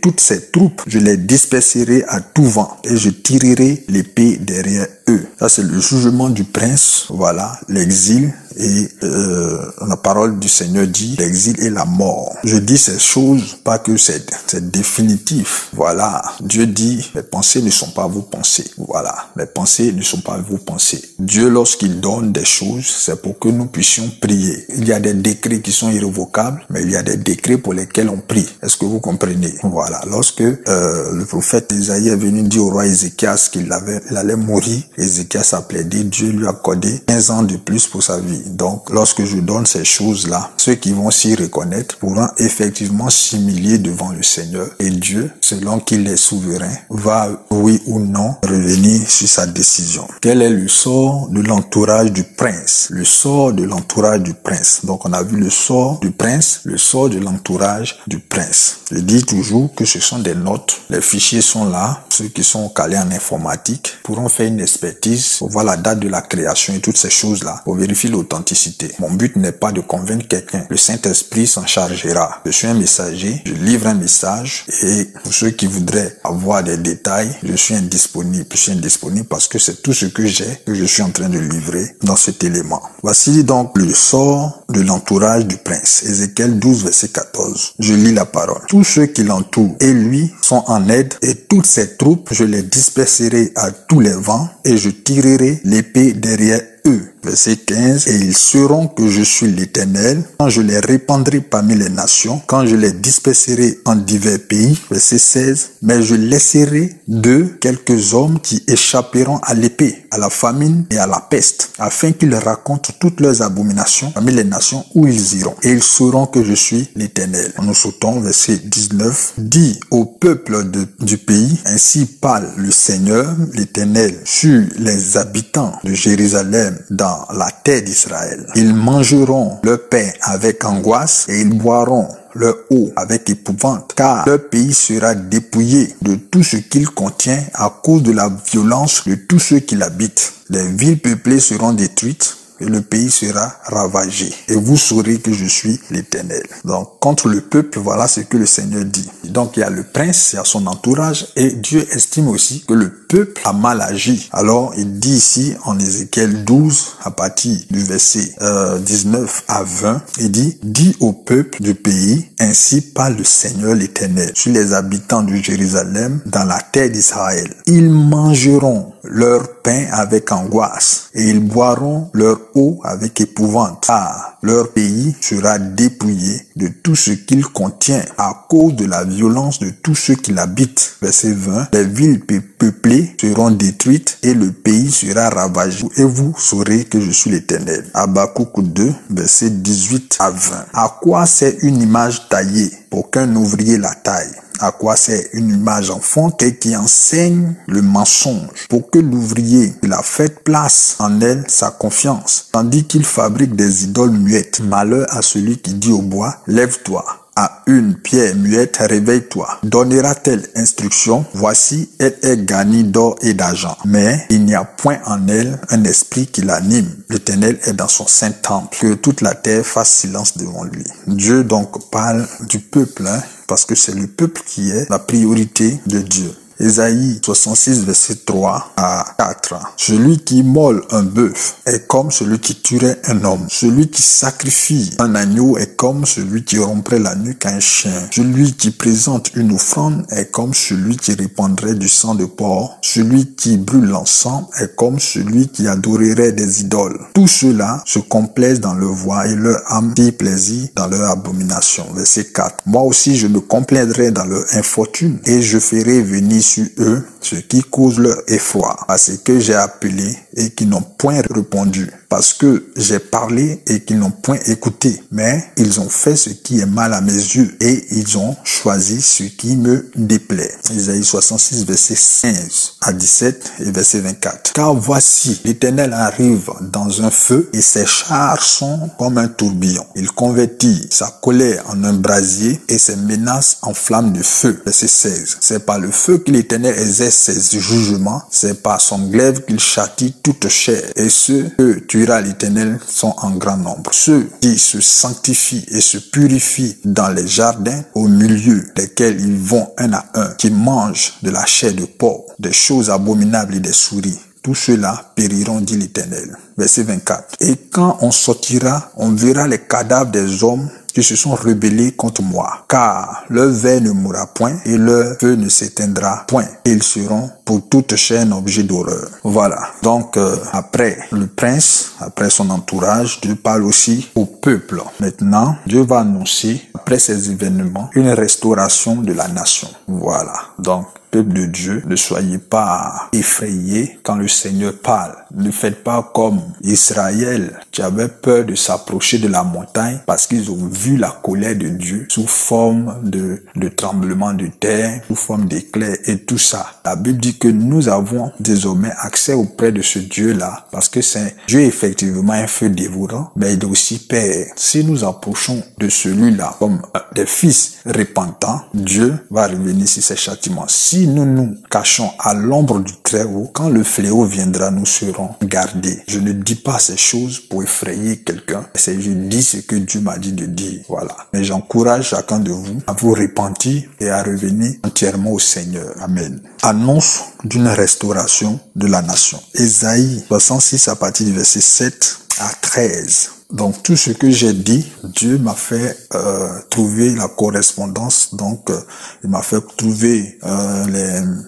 toutes ses troupes, je les disperserai à tout vent et je tirerai l'épée derrière eux. Ça, c'est le jugement du prince, voilà, l'exil. Et la parole du Seigneur dit l'exil et la mort. Je dis ces choses, pas que c'est définitif. Voilà, Dieu dit mes pensées ne sont pas vos pensées. Voilà, mes pensées ne sont pas vos pensées. Dieu, lorsqu'il donne des choses, c'est pour que nous puissions prier. Il y a des décrets qui sont irrévocables, mais il y a des décrets pour lesquels on prie. Est-ce que vous comprenez? Voilà, lorsque le prophète Isaïe est venu dire au roi Ézéchias qu'il allait mourir, Ézéchias a plaidé, Dieu lui a accordé 15 ans de plus pour sa vie. Donc, lorsque je donne ces choses-là, ceux qui vont s'y reconnaître pourront effectivement s'humilier devant le Seigneur. Et Dieu, selon qu'il est souverain, va, oui ou non, revenir sur sa décision. Quel est le sort de l'entourage du prince? Le sort de l'entourage du prince. Donc, on a vu le sort du prince, le sort de l'entourage du prince. Je dis toujours que ce sont des notes. Les fichiers sont là. Ceux qui sont calés en informatique pourront faire une expertise pour voir la date de la création et toutes ces choses-là, pour vérifier l'authenticité. Mon but n'est pas de convaincre quelqu'un. Le Saint-Esprit s'en chargera. Je suis un messager, je livre un message et pour ceux qui voudraient avoir des détails, je suis indisponible. Je suis indisponible parce que c'est tout ce que j'ai que je suis en train de livrer dans cet élément. Voici donc le sort de l'entourage du prince. Ézéchiel 12, verset 14. Je lis la parole. Tous ceux qui l'entourent et lui sont en aide et toutes ses troupes, je les disperserai à tous les vents et je tirerai l'épée derrière eux. Verset 15, et ils sauront que je suis l'Éternel quand je les répandrai parmi les nations, quand je les disperserai en divers pays. Verset 16, mais je laisserai d'eux quelques hommes qui échapperont à l'épée, à la famine et à la peste, afin qu'ils racontent toutes leurs abominations parmi les nations où ils iront. Et ils sauront que je suis l'Éternel. Nous sautons, verset 19, dit au peuple du pays, ainsi parle le Seigneur, l'Éternel, sur les habitants de Jérusalem dans la terre d'Israël. Ils mangeront leur pain avec angoisse et ils boiront leur eau avec épouvante, car leur pays sera dépouillé de tout ce qu'il contient à cause de la violence de tous ceux qui l'habitent. Les villes peuplées seront détruites et le pays sera ravagé. Et vous saurez que je suis l'Éternel. Donc, contre le peuple, voilà ce que le Seigneur dit. Donc, il y a le prince, il y a son entourage, et Dieu estime aussi que le peuple a mal agi. Alors, il dit ici, en Ézéchiel 12, à partir du verset 19 à 20, il dit, « Dis au peuple du pays, ainsi parle le Seigneur l'Éternel, sur les habitants de Jérusalem, dans la terre d'Israël. Ils mangeront leur pain avec angoisse, et ils boiront leur eau avec épouvante, car leur pays sera dépouillé de tout ce qu'il contient à cause de la violence de tous ceux qui l'habitent. » Verset 20, « Les villes peuplées seront détruites et le pays sera ravagé, et vous saurez que je suis l'Éternel. » Habakkuk 2, verset 18 à 20. À quoi sert une image taillée pour qu'un ouvrier la taille? À quoi sert une image en fonte et qui enseigne le mensonge pour que l'ouvrier la fait place en elle sa confiance, tandis qu'il fabrique des idoles muettes. Malheur à celui qui dit au bois, lève-toi. À une pierre muette, réveille-toi. Donnera-t-elle instruction? Voici, elle est garnie d'or et d'argent. Mais il n'y a point en elle un esprit qui l'anime. L'Éternel est dans son saint temple. Que toute la terre fasse silence devant lui. Dieu donc parle du peuple, parce que c'est le peuple qui est la priorité de Dieu. Ésaïe 66, verset 3 à 4. Celui qui immole un bœuf est comme celui qui tuerait un homme. Celui qui sacrifie un agneau est comme celui qui romprait la nuque à un chien. Celui qui présente une offrande est comme celui qui répandrait du sang de porc. Celui qui brûle l'encens est comme celui qui adorerait des idoles. Tous ceux-là se complaisent dans leur voie et leur âme tire plaisir dans leur abomination. Verset 4. Moi aussi je me complaindrai dans leur infortune et je ferai venir sur eux ce qui cause leur effroi, parce que j'ai appelé et qu'ils n'ont point répondu, parce que j'ai parlé et qu'ils n'ont point écouté, mais ils ont fait ce qui est mal à mes yeux et ils ont choisi ce qui me déplaît. Isaïe 66, verset 15 à 17 et verset 24. Car voici, l'Éternel arrive dans un feu et ses chars sont comme un tourbillon. Il convertit sa colère en un brasier et ses menaces en flammes de feu. Verset 16. C'est par le feu que l'Éternel exerce ses jugements, c'est par son glaive qu'il châtie toute chair. Et ceux que tuera l'Éternel sont en grand nombre. Ceux qui se sanctifient et se purifient dans les jardins au milieu desquels ils vont un à un, qui mangent de la chair de porc, des choses abominables et des souris, Tous ceux-là périront, dit l'Éternel. Verset 24. Et quand on sortira, on verra les cadavres des hommes qui se sont rebellés contre moi, car leur ver ne mourra point et leur feu ne s'éteindra point. Et ils seront pour toute chaîne objet d'horreur. Voilà. Donc, après le prince, après son entourage, Dieu parle aussi au peuple. Maintenant, Dieu va annoncer, après ces événements, une restauration de la nation. Voilà. Donc, peuple de Dieu, ne soyez pas effrayés quand le Seigneur parle. Ne faites pas comme Israël qui avait peur de s'approcher de la montagne parce qu'ils ont vu la colère de Dieu sous forme de tremblement de terre, sous forme d'éclairs et tout ça. La Bible dit que nous avons désormais accès auprès de ce Dieu-là parce que c'est Dieu effectivement un feu dévorant, mais il est aussi Père. Si nous approchons de celui-là comme des fils repentants, Dieu va revenir sur ses châtiments. Si nous nous cachons à l'ombre du Très-Haut, quand le fléau viendra, nous serons gardés. Je ne dis pas ces choses pour effrayer quelqu'un. Je dis ce que Dieu m'a dit de dire. Voilà. Mais j'encourage chacun de vous à vous repentir et à revenir entièrement au Seigneur. Amen. Annonce d'une restauration de la nation. Ésaïe 66 à partir du verset 7 à 13. Donc tout ce que j'ai dit, Dieu m'a fait trouver la correspondance. Donc il m'a fait trouver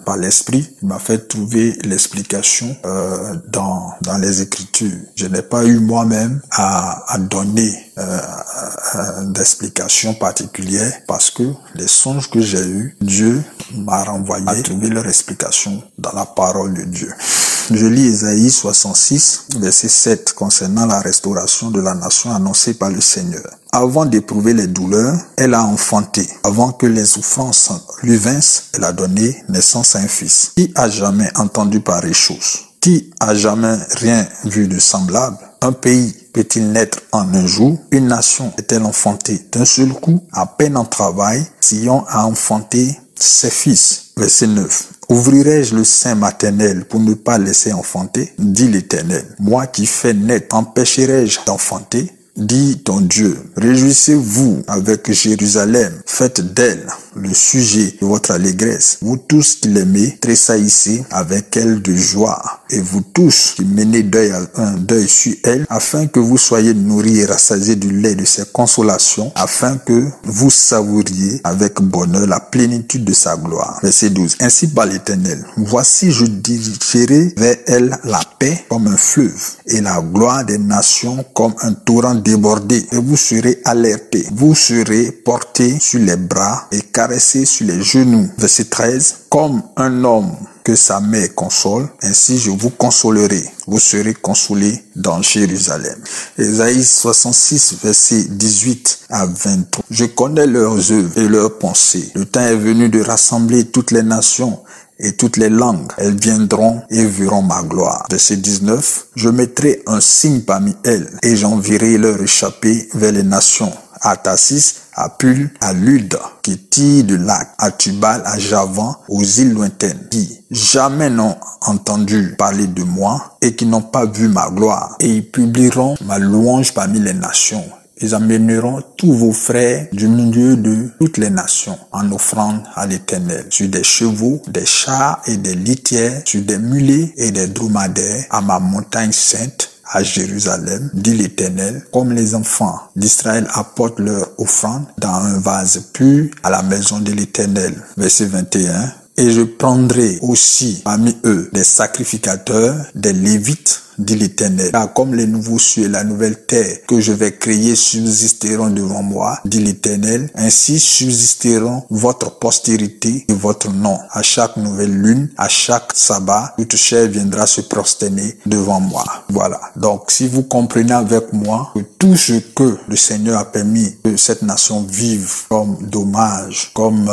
par l'esprit, il m'a fait trouver l'explication dans les Écritures. Je n'ai pas eu moi-même à donner d'explication particulière parce que les songes que j'ai eus, Dieu m'a renvoyé à trouver leur explication dans la parole de Dieu. Je lis Ésaïe 66, verset 7, concernant la restauration de la nation annoncée par le Seigneur. Avant d'éprouver les douleurs, elle a enfanté. Avant que les souffrances lui vinssent, elle a donné naissance à un fils. Qui a jamais entendu pareille chose? Qui a jamais rien vu de semblable? Un pays peut-il naître en un jour? Une nation est-elle enfantée d'un seul coup? À peine en travail, Sion a enfanté ses fils. Verset 9. Ouvrirai-je le sein maternel pour ne pas laisser enfanter? Dit l'Éternel. Moi qui fais naître, empêcherai-je d'enfanter? Dit ton Dieu. Réjouissez-vous avec Jérusalem, faites d'elle le sujet de votre allégresse. Vous tous qui l'aimez, tressaillissez avec elle de joie. Et vous tous qui menez un deuil sur elle, afin que vous soyez nourris et rassasiés du lait de ses consolations, afin que vous savouriez avec bonheur la plénitude de sa gloire. Verset 12. Ainsi parle l'Éternel. Voici, je dirigerai vers elle la paix comme un fleuve, et la gloire des nations comme un torrent débordé. Et vous serez alertés. Vous serez portés sur les bras et caressés sur les genoux. Verset 13. Comme un homme que sa mère console, ainsi je vous consolerai. Vous serez consolés dans Jérusalem. Ésaïe 66, verset 18 à 23. Je connais leurs œuvres et leurs pensées. Le temps est venu de rassembler toutes les nations et toutes les langues. Elles viendront et verront ma gloire. Verset 19. Je mettrai un signe parmi elles et j'enverrai leur échappée vers les nations. À Tassis, à Pul, à Lud, qui tire de lac, à Tubal, à Javan, aux îles lointaines, qui jamais n'ont entendu parler de moi et qui n'ont pas vu ma gloire. Et ils publieront ma louange parmi les nations. Ils amèneront tous vos frères du milieu de toutes les nations en offrande à l'Éternel, sur des chevaux, des chars et des litières, sur des mulets et des dromadaires, à ma montagne sainte, à Jérusalem, dit l'Éternel, comme les enfants d'Israël apportent leur offrande dans un vase pur à la maison de l'Éternel. Verset 21. Et je prendrai aussi parmi eux des sacrificateurs, des Lévites, dit l'Éternel. Car comme les nouveaux cieux et la nouvelle terre que je vais créer subsisteront devant moi, dit l'Éternel, ainsi subsisteront votre postérité et votre nom. À chaque nouvelle lune, à chaque sabbat, toute chair viendra se prosterner devant moi. Voilà. Donc, si vous comprenez avec moi que tout ce que le Seigneur a permis que cette nation vive comme dommage, comme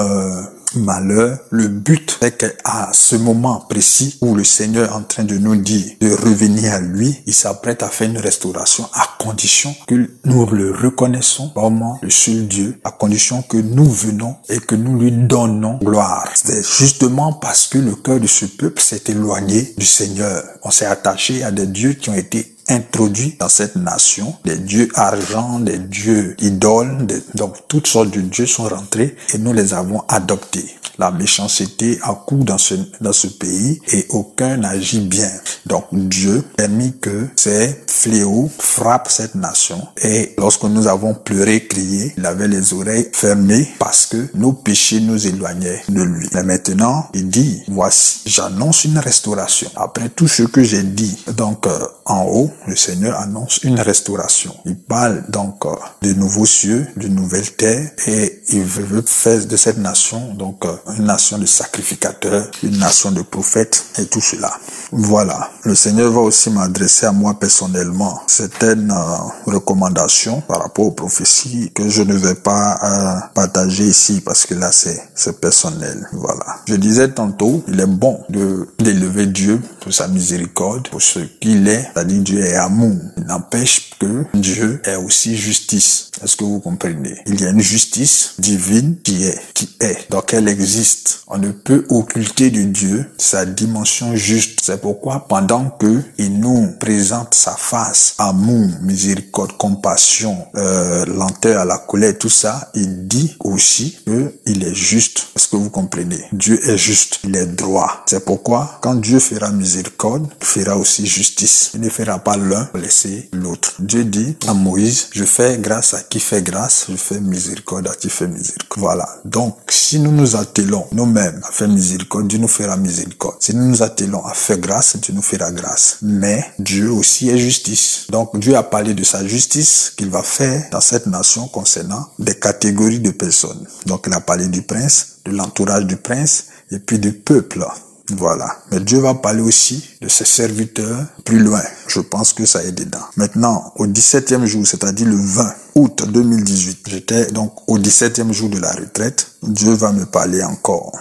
malheur, le but est qu'à ce moment précis où le Seigneur est en train de nous dire de revenir à lui, il s'apprête à faire une restauration à condition que nous le reconnaissons comme le seul Dieu, à condition que nous venons et que nous lui donnons gloire. C'est justement parce que le cœur de ce peuple s'est éloigné du Seigneur. On s'est attaché à des dieux qui ont été introduit dans cette nation des dieux argent, des dieux idoles, donc toutes sortes de dieux sont rentrés et nous les avons adoptés. La méchanceté a cours dans ce pays et aucun n'agit bien. Donc Dieu a permis que ces fléaux frappent cette nation. Et lorsque nous avons pleuré, crié, il avait les oreilles fermées parce que nos péchés nous éloignaient de lui. Mais maintenant, il dit, voici, j'annonce une restauration. Après tout ce que j'ai dit, donc en haut, le Seigneur annonce une restauration. Il parle donc de nouveaux cieux, de nouvelles terres et il veut faire de cette nation donc une nation de sacrificateurs, une nation de prophètes et tout cela. Voilà. Le Seigneur va aussi m'adresser à moi personnellement certaines recommandations par rapport aux prophéties que je ne vais pas partager ici parce que là c'est personnel. Voilà. Je disais tantôt, il est bon d'élever Dieu pour sa miséricorde, pour ce qu'il est, c'est-à-dire Dieu est amour. Il n'empêche que Dieu est aussi justice. Est-ce que vous comprenez? Il y a une justice divine qui est, donc elle existe. On ne peut occulter de Dieu sa dimension juste. C'est pourquoi pendant que il nous présente sa face, amour, miséricorde, compassion, lenteur à la colère, tout ça, il dit aussi que il est juste. Est-ce que vous comprenez? Dieu est juste, il est droit. C'est pourquoi quand Dieu fera miséricorde, il fera aussi justice. Il ne fera pas l'un pour laisser l'autre. Dieu dit à Moïse, je fais grâce à qui fait grâce, je fais miséricorde à qui fait miséricorde. Voilà. Donc, si nous nous attelons nous-mêmes à faire miséricorde, Dieu nous fera miséricorde. Si nous nous attelons à faire grâce, Dieu nous fera grâce. Mais Dieu aussi est justice. Donc, Dieu a parlé de sa justice qu'il va faire dans cette nation concernant des catégories de personnes. Donc, il a parlé du prince, de l'entourage du prince et puis du peuple. Voilà. Mais Dieu va parler aussi de ses serviteurs plus loin. Je pense que ça est dedans. Maintenant, au 17e jour, c'est-à-dire le 20 août 2018, j'étais donc au 17e jour de la retraite. Dieu va me parler encore.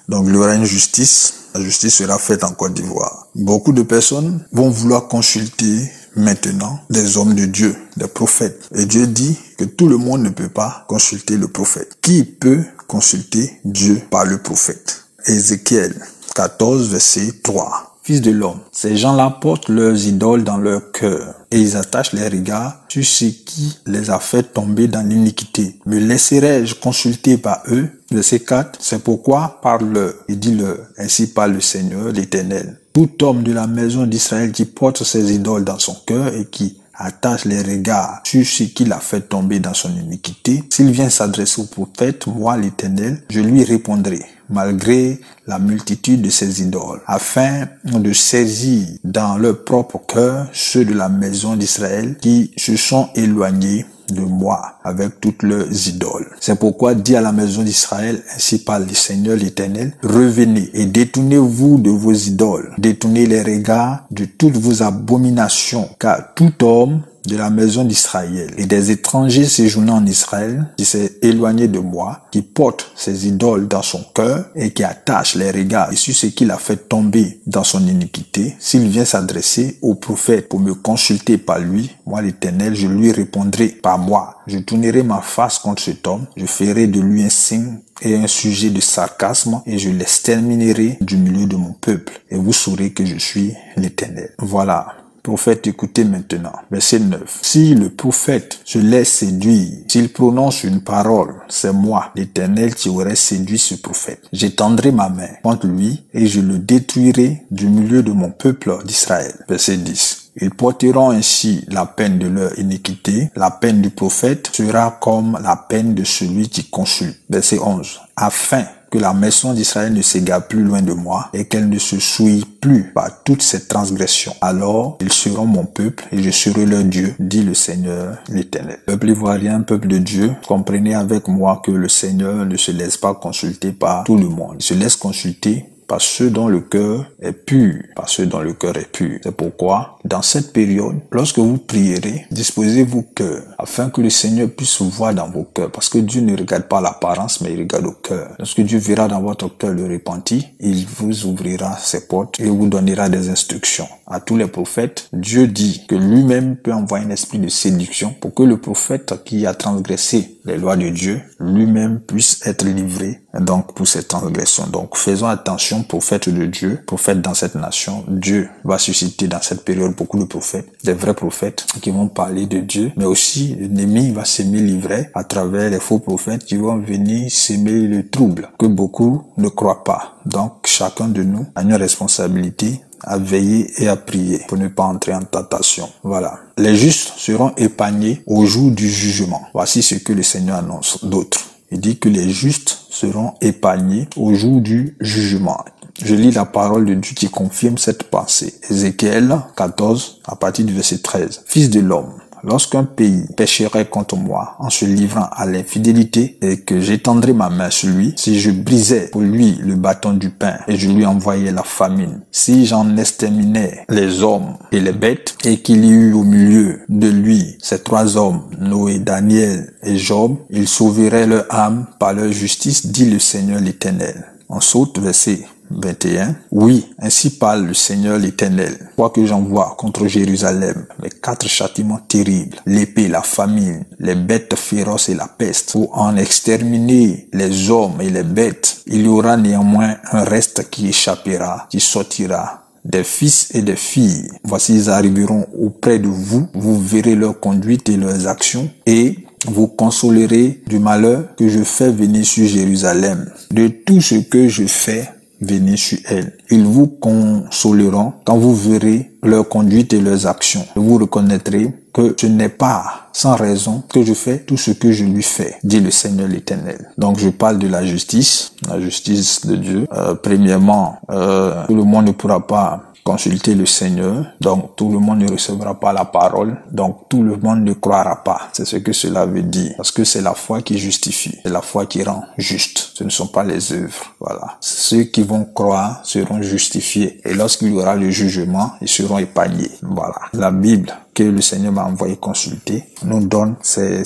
Donc, il y aura une justice. La justice sera faite en Côte d'Ivoire. Beaucoup de personnes vont vouloir consulter maintenant des hommes de Dieu, des prophètes. Et Dieu dit que tout le monde ne peut pas consulter le prophète. Qui peut consulter Dieu par le prophète? Ézéchiel 14, verset 3. Fils de l'homme, ces gens-là portent leurs idoles dans leur cœur et ils attachent les regards sur ce qui les a fait tomber dans l'iniquité. Me laisserai-je consulter par eux? Verset 4. C'est pourquoi parle-leur et dis-leur, ainsi parle le Seigneur l'Éternel. Tout homme de la maison d'Israël qui porte ses idoles dans son cœur et qui attache les regards sur ce qu'il a fait tomber dans son iniquité, s'il vient s'adresser au prophète, moi l'Éternel, je lui répondrai, malgré la multitude de ses idoles, afin de saisir dans leur propre cœur ceux de la maison d'Israël qui se sont éloignés de moi avec toutes leurs idoles. C'est pourquoi dit à la maison d'Israël, ainsi parle le Seigneur l'Éternel, revenez et détournez-vous de vos idoles, détournez les regards de toutes vos abominations, car tout homme de la maison d'Israël et des étrangers séjournant en Israël qui s'est éloigné de moi, qui porte ses idoles dans son cœur et qui attache les regards sur ce qu'il a fait tomber dans son iniquité, s'il vient s'adresser au prophète pour me consulter par lui, moi l'Éternel, je lui répondrai par moi. Je tournerai ma face contre cet homme, je ferai de lui un signe et un sujet de sarcasme et je l'exterminerai du milieu de mon peuple et vous saurez que je suis l'Éternel. Voilà. Prophète, écoutez maintenant. Verset 9. Si le prophète se laisse séduire, s'il prononce une parole, c'est moi, l'Éternel, qui aurait séduit ce prophète. J'étendrai ma main contre lui et je le détruirai du milieu de mon peuple d'Israël. Verset 10. Ils porteront ainsi la peine de leur iniquité. La peine du prophète sera comme la peine de celui qui consulte. Verset 11. Afin que la maison d'Israël ne s'égare plus loin de moi et qu'elle ne se souille plus par toutes ces transgressions. Alors, ils seront mon peuple et je serai leur Dieu, dit le Seigneur l'Éternel. Peuple ivoirien, peuple de Dieu, comprenez avec moi que le Seigneur ne se laisse pas consulter par tout le monde. Il se laisse consulter par ceux dont le cœur est pur, par ceux dont le cœur est pur. C'est pourquoi, dans cette période, lorsque vous prierez, disposez vos cœurs, afin que le Seigneur puisse voir dans vos cœurs, parce que Dieu ne regarde pas l'apparence, mais il regarde au cœur. Lorsque Dieu verra dans votre cœur le repenti, il vous ouvrira ses portes et vous donnera des instructions. À tous les prophètes, Dieu dit que lui-même peut envoyer un esprit de séduction pour que le prophète qui a transgressé les lois de Dieu, lui-même puisse être livré donc pour cette transgression. Donc faisons attention nation, prophète de Dieu, prophète dans cette nation. Dieu va susciter dans cette période beaucoup de prophètes, des vrais prophètes qui vont parler de Dieu, mais aussi l'ennemi va s'aimer l'ivraie à travers les faux prophètes qui vont venir s'aimer le trouble que beaucoup ne croient pas. Donc chacun de nous a une responsabilité à veiller et à prier pour ne pas entrer en tentation. Voilà. Les justes seront épargnés au jour du jugement. Voici ce que le Seigneur annonce d'autres. Il dit que les justes seront épargnés au jour du jugement. Je lis la parole de Dieu qui confirme cette pensée. Ézéchiel 14, à partir du verset 13. Fils de l'homme, lorsqu'un pays pécherait contre moi en se livrant à l'infidélité et que j'étendrais ma main sur lui, si je brisais pour lui le bâton du pain et je lui envoyais la famine, si j'en exterminais les hommes et les bêtes et qu'il y eut au milieu de lui ces trois hommes, Noé, Daniel et Job, ils sauveraient leur âme par leur justice, dit le Seigneur l'Éternel. On saute verset 21. Oui, ainsi parle le Seigneur l'Éternel. Quoique j'envoie contre Jérusalem mes 4 châtiments terribles, l'épée, la famine, les bêtes féroces et la peste, pour en exterminer les hommes et les bêtes, il y aura néanmoins un reste qui échappera, qui sortira. Des fils et des filles, voici ils arriveront auprès de vous, vous verrez leur conduite et leurs actions, et vous consolerez du malheur que je fais venir sur Jérusalem, de tout ce que je fais venir sur elle. Ils vous consoleront quand vous verrez leur conduite et leurs actions. Vous reconnaîtrez que ce n'est pas sans raison que je fais tout ce que je lui fais, dit le Seigneur l'Éternel. Donc je parle de la justice de Dieu. Premièrement, tout le monde ne pourra pas consulter le Seigneur, donc tout le monde ne recevra pas la parole, donc tout le monde ne croira pas. C'est ce que cela veut dire, parce que c'est la foi qui justifie, c'est la foi qui rend juste, ce ne sont pas les œuvres. Voilà. Ceux qui vont croire seront justifiés, et lorsqu'il y aura le jugement, ils seront épargnés. Voilà. La Bible que le Seigneur m'a envoyé consulter nous donne ces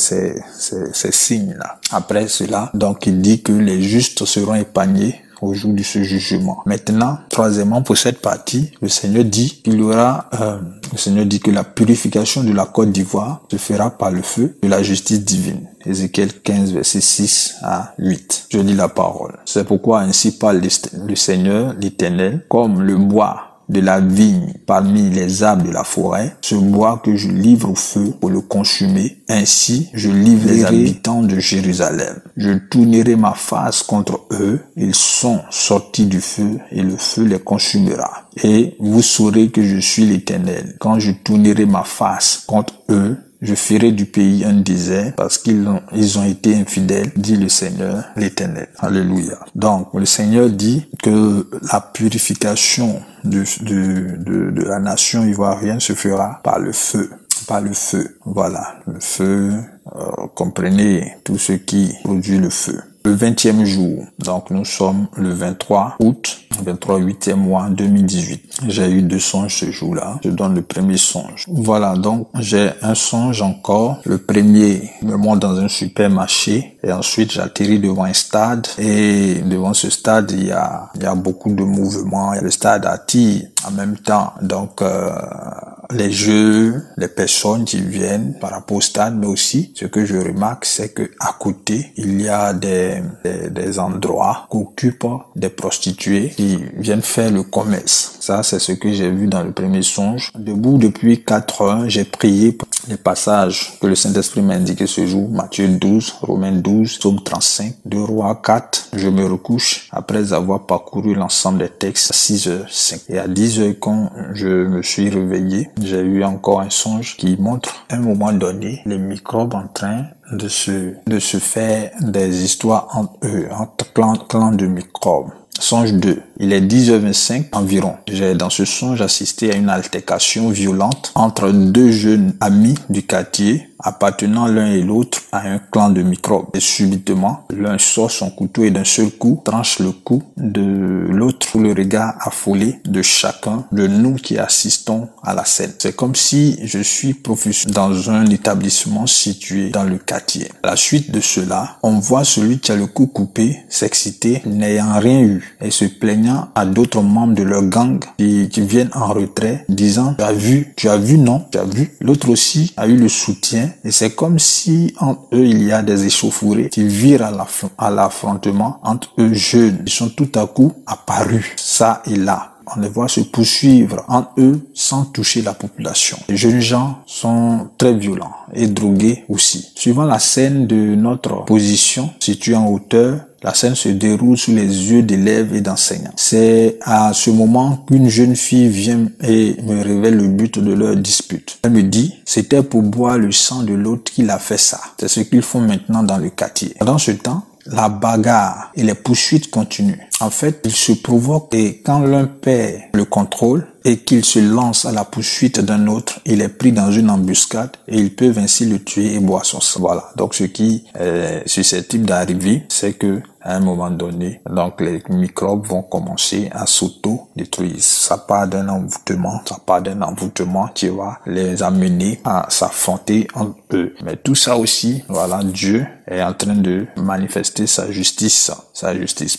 signes-là. Après cela, donc il dit que les justes seront épargnés au jour de ce jugement. Maintenant, troisièmement, pour cette partie, le Seigneur dit qu'il y aura, le Seigneur dit que la purification de la Côte d'Ivoire se fera par le feu de la justice divine. Ézéchiel 15, verset 6 à 8. Je lis la parole. C'est pourquoi ainsi parle le Seigneur, l'Éternel, comme le bois de la vigne parmi les arbres de la forêt, ce bois que je livre au feu pour le consumer, ainsi je livre les habitants de Jérusalem. Je tournerai ma face contre eux, ils sont sortis du feu et le feu les consumera. Et vous saurez que je suis l'Éternel. Quand je tournerai ma face contre eux, je ferai du pays un désert parce qu'ils ont été infidèles, dit le Seigneur l'Éternel. Alléluia. Donc, le Seigneur dit que la purification de la nation ivoirienne se fera par le feu. Par le feu. Voilà. Le feu, comprenez tout ce qui produit le feu. Le 20e jour, donc nous sommes le 23 août, 8e mois 2018. J'ai eu 2 songes ce jour-là. Je donne le premier songe. Voilà, donc j'ai un songe encore. Le premier me monte dans un supermarché et ensuite j'atterris devant un stade et devant ce stade il y a beaucoup de mouvements. Le stade attire en même temps donc les jeux, les personnes qui viennent par rapport au stade, mais aussi ce que je remarque c'est que à côté il y a des endroits qu'occupent des prostituées qui viennent faire le commerce. Ça, c'est ce que j'ai vu dans le premier songe. Debout depuis 4 heures, j'ai prié pour les passages que le Saint-Esprit m'a indiqué ce jour. Matthieu 12, Romains 12, Psaume 35, 2 Rois 4. Je me recouche après avoir parcouru l'ensemble des textes à 6h05. Et à 10h, quand je me suis réveillé, j'ai eu encore un songe qui montre à un moment donné les microbes en train de se faire des histoires entre eux, entre clans de microbes. Songe 2. Il est 10h25 environ. J'ai dans ce songe assisté à une altercation violente entre 2 jeunes amis du quartier appartenant l'un et l'autre à un clan de microbes. Et subitement, l'un sort son couteau et d'un seul coup tranche le cou de l'autre sous le regard affolé de chacun de nous qui assistons à la scène. C'est comme si je suis professionnel dans un établissement situé dans le quartier. À la suite de cela, on voit celui qui a le cou coupé s'exciter n'ayant rien eu et se plaignant témoignant à d'autres membres de leur gang qui viennent en retrait, disant tu as vu, non, tu as vu. L'autre aussi a eu le soutien et c'est comme si entre eux il y a des échauffourées qui virent à l'affrontement entre eux jeunes. Ils sont tout à coup apparus, ça et là. On les voit se poursuivre entre eux sans toucher la population. Les jeunes gens sont très violents et drogués aussi. Suivant la scène de notre position située en hauteur, la scène se déroule sous les yeux d'élèves et d'enseignants. C'est à ce moment qu'une jeune fille vient et me révèle le but de leur dispute. Elle me dit, c'était pour boire le sang de l'autre qu'il a fait ça. C'est ce qu'ils font maintenant dans le quartier. Pendant ce temps, la bagarre et les poursuites continuent. En fait, ils se provoquent et quand l'un perd le contrôle et qu'il se lance à la poursuite d'un autre, il est pris dans une embuscade et ils peuvent ainsi le tuer et boire son sang. Voilà. Donc, ce qui est susceptible d'arriver, c'est que à un moment donné, donc les microbes vont commencer à s'auto-détruire. Ça part d'un envoûtement qui va les amener à s'affronter entre eux. Mais tout ça aussi, voilà, Dieu est en train de manifester sa justice.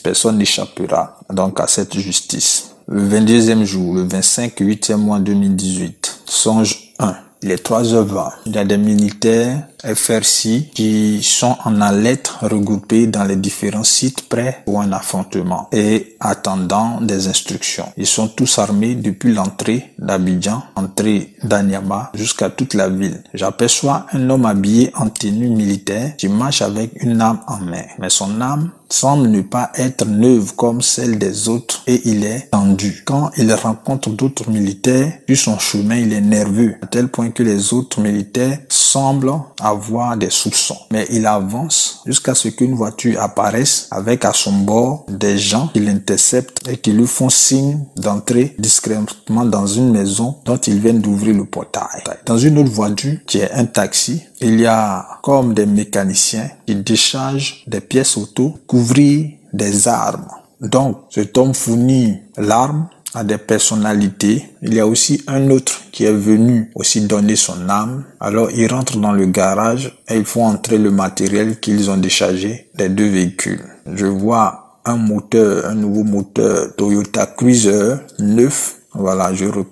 Personne n'échappera donc à cette justice. Le 22e jour, le 25, 8e mois 2018, songe 1. Il est 3h20. Il y a des militaires FRC qui sont en alerte regroupés dans les différents sites prêts pour un affrontement et attendant des instructions. Ils sont tous armés depuis l'entrée d'Abidjan, entrée d'Anyama jusqu'à toute la ville. J'aperçois un homme habillé en tenue militaire qui marche avec une arme en main. Mais son arme semble ne pas être neuve comme celle des autres et il est tendu. Quand il rencontre d'autres militaires, sur son chemin, il est nerveux à tel point que les autres militaires semblent avoir des soupçons. Mais il avance jusqu'à ce qu'une voiture apparaisse avec à son bord des gens qui l'interceptent et qui lui font signe d'entrer discrètement dans une maison dont ils viennent d'ouvrir le portail. Dans une autre voiture qui est un taxi, il y a comme des mécaniciens qui déchargent des pièces auto, couvrir des armes. Donc, cet homme fournit l'arme à des personnalités. Il y a aussi un autre qui est venu aussi donner son arme. Alors, ils rentrent dans le garage et ils font entrer le matériel qu'ils ont déchargé des deux véhicules. Je vois un nouveau moteur Toyota Cruiser neuf. Voilà,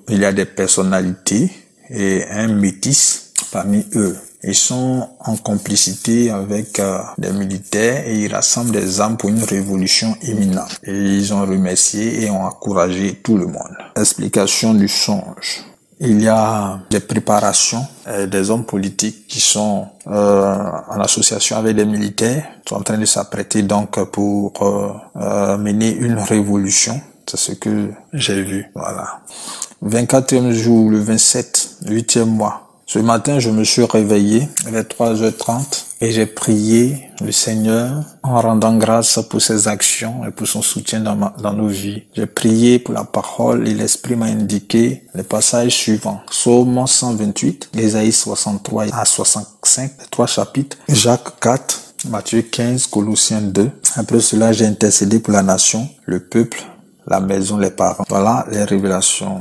il y a des personnalités et un métis parmi eux. Ils sont en complicité avec des militaires et ils rassemblent des armes pour une révolution imminente. Et ils ont remercié et ont encouragé tout le monde. Explication du songe. Il y a des préparations des hommes politiques qui sont en association avec des militaires. Ils sont en train de s'apprêter donc pour mener une révolution. C'est ce que j'ai vu. Voilà. 24e jour, le 27, 8e mois. Ce matin, je me suis réveillé vers 3h30 et j'ai prié le Seigneur en rendant grâce pour ses actions et pour son soutien dans nos vies. J'ai prié pour la parole et l'Esprit m'a indiqué les passages suivants. Psaume 128, Ésaïe 63 à 65, les 3 chapitres, Jacques 4, Matthieu 15, Colossiens 2. Après cela, j'ai intercédé pour la nation, le peuple, la maison, les parents. Voilà les révélations.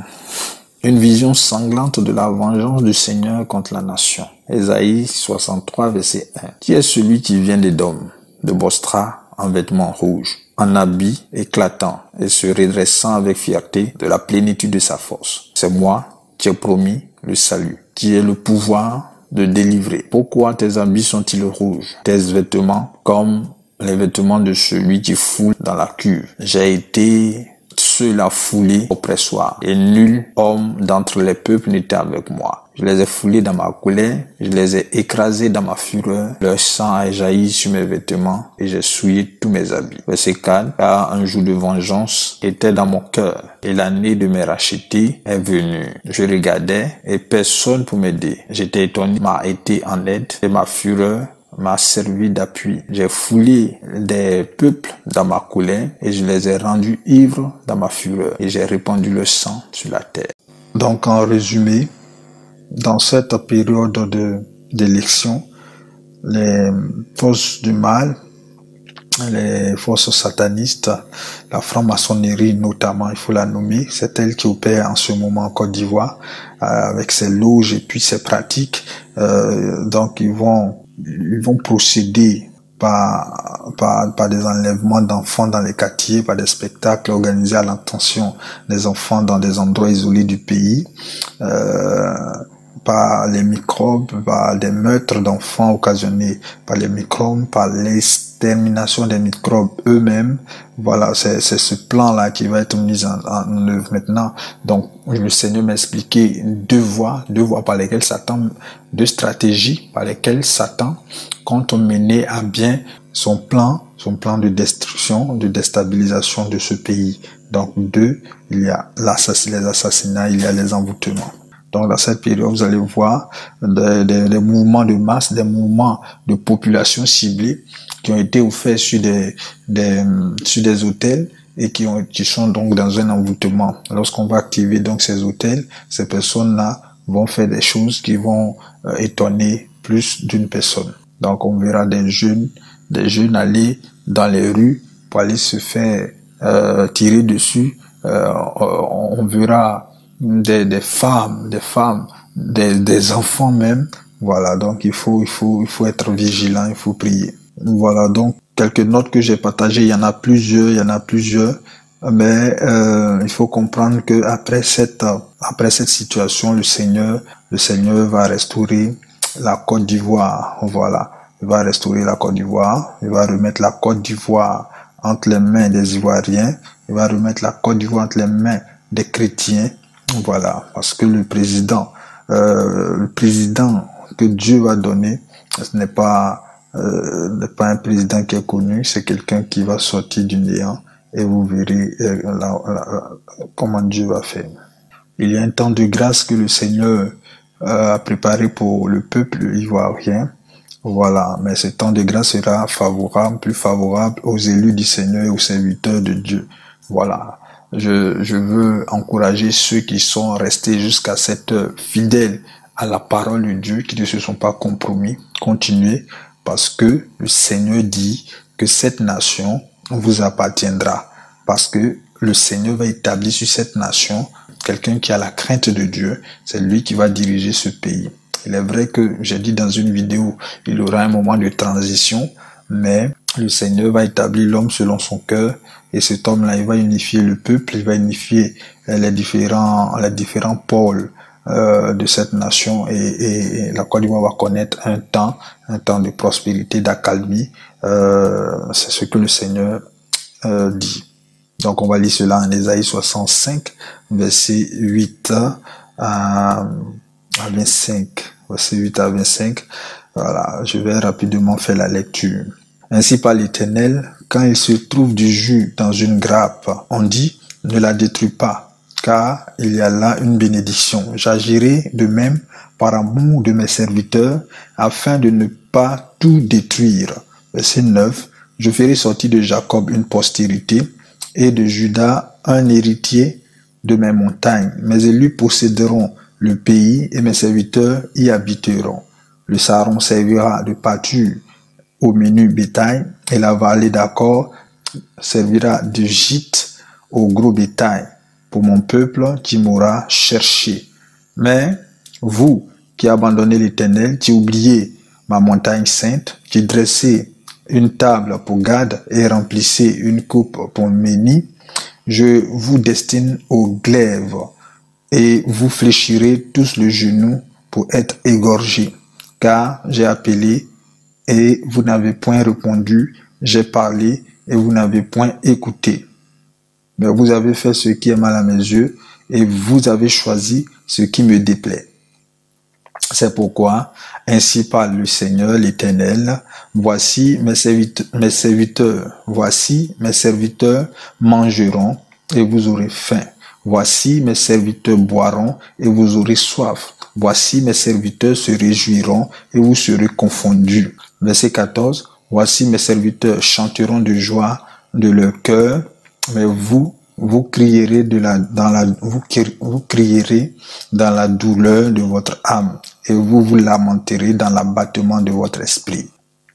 Une vision sanglante de la vengeance du Seigneur contre la nation. Ésaïe 63, verset 1. Qui est celui qui vient d'Édom, de Bostra, en vêtements rouges, en habit éclatant et se redressant avec fierté de la plénitude de sa force? C'est moi qui ai promis le salut, qui ai le pouvoir de délivrer. Pourquoi tes habits sont-ils rouges? Tes vêtements comme les vêtements de celui qui foule dans la cuve. J'ai été seul à fouler au pressoir, et nul homme d'entre les peuples n'était avec moi. Je les ai foulés dans ma colère, je les ai écrasés dans ma fureur, leur sang a jailli sur mes vêtements et j'ai souillé tous mes habits. Verset 4, car un jour de vengeance était dans mon cœur et l'année de mes rachetés est venue. Je regardais et personne pour m'aider. J'étais étonné, m'a été en aide et ma fureur m'a servi d'appui. J'ai foulé des peuples dans ma colère et je les ai rendus ivres dans ma fureur et j'ai répandu le sang sur la terre. Donc en résumé, dans cette période d'élection, les forces du mal, les forces satanistes, la franc-maçonnerie notamment, il faut la nommer, c'est elle qui opère en ce moment en Côte d'Ivoire avec ses loges et puis ses pratiques. Donc ils vont procéder par des enlèvements d'enfants dans les quartiers, par des spectacles organisés à l'intention des enfants dans des endroits isolés du pays, par les microbes, par des meurtres d'enfants occasionnés par les microbes, par l'extermination des microbes eux-mêmes. Voilà, c'est ce plan-là qui va être mis en œuvre maintenant. Donc, le Seigneur m'a expliqué deux voies par lesquelles Satan, deux stratégies par lesquelles Satan compte mener à bien son plan de destruction, de déstabilisation de ce pays. Donc, deux, il y a les assassinats, il y a les envoûtements. Donc, dans cette période, vous allez voir des mouvements de masse, des mouvements de population ciblés qui ont été faits sur des hôtels et qui sont donc dans un envoûtement. Lorsqu'on va activer donc ces hôtels, ces personnes-là vont faire des choses qui vont étonner plus d'une personne. Donc, on verra des jeunes aller dans les rues pour aller se faire tirer dessus. On verra des femmes, des enfants même. Voilà, donc il faut être vigilant, il faut prier. Voilà, donc quelques notes que j'ai partagées, il y en a plusieurs, mais il faut comprendre que après cette situation, le Seigneur va restaurer la Côte d'Ivoire. Voilà, il va restaurer la Côte d'Ivoire, il va remettre la Côte d'Ivoire entre les mains des Ivoiriens, il va remettre la Côte d'Ivoire entre les mains des chrétiens. Voilà, parce que le président que Dieu va donner, ce n'est pas un président qui est connu, c'est quelqu'un qui va sortir du néant et vous verrez comment Dieu va faire. Il y a un temps de grâce que le Seigneur a préparé pour le peuple ivoirien. Voilà, mais ce temps de grâce sera plus favorable aux élus du Seigneur et aux serviteurs de Dieu. Voilà. Je veux encourager ceux qui sont restés jusqu'à cette heure fidèles à la parole de Dieu, qui ne se sont pas compromis. Continuez, parce que le Seigneur dit que cette nation vous appartiendra. Parce que le Seigneur va établir sur cette nation quelqu'un qui a la crainte de Dieu. C'est lui qui va diriger ce pays. Il est vrai que j'ai dit dans une vidéo, il y aura un moment de transition, mais le Seigneur va établir l'homme selon son cœur. Et cet homme-là, il va unifier le peuple, il va unifier les différents pôles de cette nation et la Côte d'Ivoire va connaître un temps de prospérité, d'accalmie. C'est ce que le Seigneur dit. Donc on va lire cela en Ésaïe 65, verset 8 à 25. Verset 8 à 25. Voilà, je vais rapidement faire la lecture. Ainsi par l'Éternel, quand il se trouve du jus dans une grappe, on dit, ne la détruis pas, car il y a là une bénédiction. J'agirai de même par amour de mes serviteurs, afin de ne pas tout détruire. Verset 9, je ferai sortir de Jacob une postérité, et de Juda un héritier de mes montagnes. Mes élus posséderont le pays, et mes serviteurs y habiteront. Le Saron servira de pâture au menu bétail, et la vallée d'Accord servira de gîte au gros bétail pour mon peuple qui m'aura cherché. Mais vous qui abandonnez l'Éternel, qui oubliez ma montagne sainte, qui dressez une table pour Gad et remplissez une coupe pour Méni, je vous destine au glaive et vous fléchirez tous le genou pour être égorgés. Car j'ai appelé et vous n'avez point répondu, j'ai parlé et vous n'avez point écouté. Mais vous avez fait ce qui est mal à mes yeux et vous avez choisi ce qui me déplaît. C'est pourquoi, ainsi parle le Seigneur l'Éternel, voici mes serviteurs mangeront et vous aurez faim. Voici mes serviteurs boiront et vous aurez soif. Voici mes serviteurs se réjouiront et vous serez confondus. Verset 14. Voici mes serviteurs chanteront de joie de leur cœur, mais vous crierez vous crierez dans la douleur de votre âme et vous vous lamenterez dans l'abattement de votre esprit.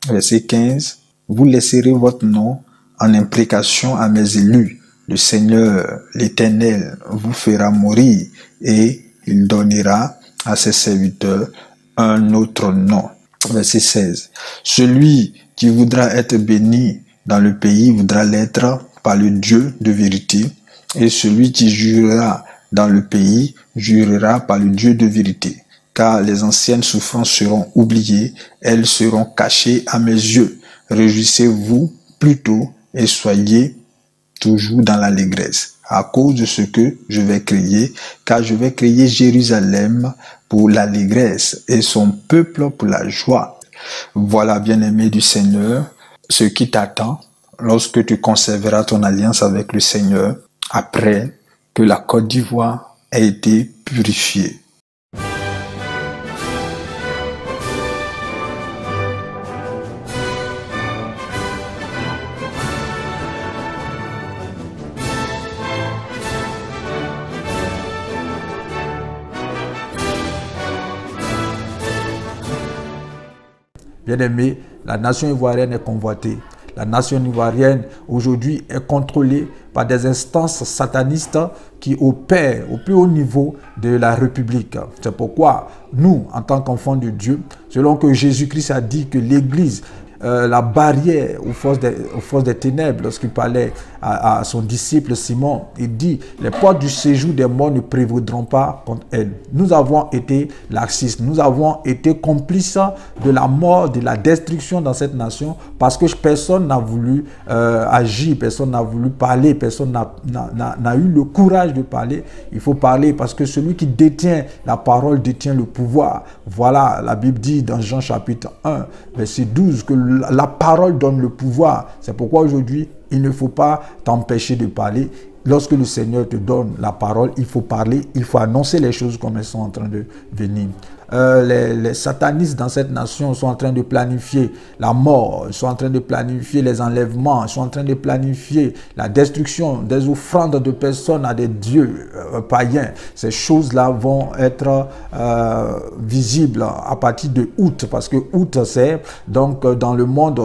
Verset 15. Vous laisserez votre nom en imprécation à mes élus. Le Seigneur, l'Éternel, vous fera mourir et il donnera à ses serviteurs un autre nom. Verset 16. Celui qui voudra être béni dans le pays voudra l'être par le Dieu de vérité, et celui qui jurera dans le pays jurera par le Dieu de vérité. Car les anciennes souffrances seront oubliées, elles seront cachées à mes yeux. Réjouissez-vous plutôt et soyez toujours dans l'allégresse à cause de ce que je vais créer, car je vais créer Jérusalem pour l'allégresse et son peuple pour la joie. Voilà, bien-aimé du Seigneur, ce qui t'attend lorsque tu conserveras ton alliance avec le Seigneur après que la Côte d'Ivoire ait été purifiée. Bien-aimé, la nation ivoirienne est convoitée. La nation ivoirienne, aujourd'hui, est contrôlée par des instances satanistes qui opèrent au plus haut niveau de la République. C'est pourquoi nous, en tant qu'enfants de Dieu, selon que Jésus-Christ a dit que l'Église, la barrière aux forces des ténèbres, lorsqu'il parlait à son disciple Simon, il dit, les portes du séjour des morts ne prévaudront pas contre elle. Nous avons été laxistes, nous avons été complices de la mort, de la destruction dans cette nation, parce que personne n'a voulu agir, personne n'a voulu parler, personne n'a eu le courage de parler. Il faut parler parce que celui qui détient la parole détient le pouvoir. Voilà, la Bible dit dans Jean chapitre 1, verset 12, que la parole donne le pouvoir. C'est pourquoi aujourd'hui, il ne faut pas t'empêcher de parler. Lorsque le Seigneur te donne la parole, il faut parler, il faut annoncer les choses comme elles sont en train de venir. Les satanistes dans cette nation sont en train de planifier la mort, sont en train de planifier les enlèvements, sont en train de planifier la destruction des offrandes de personnes à des dieux païens. Ces choses-là vont être visibles à partir de août, parce que août c'est donc dans le monde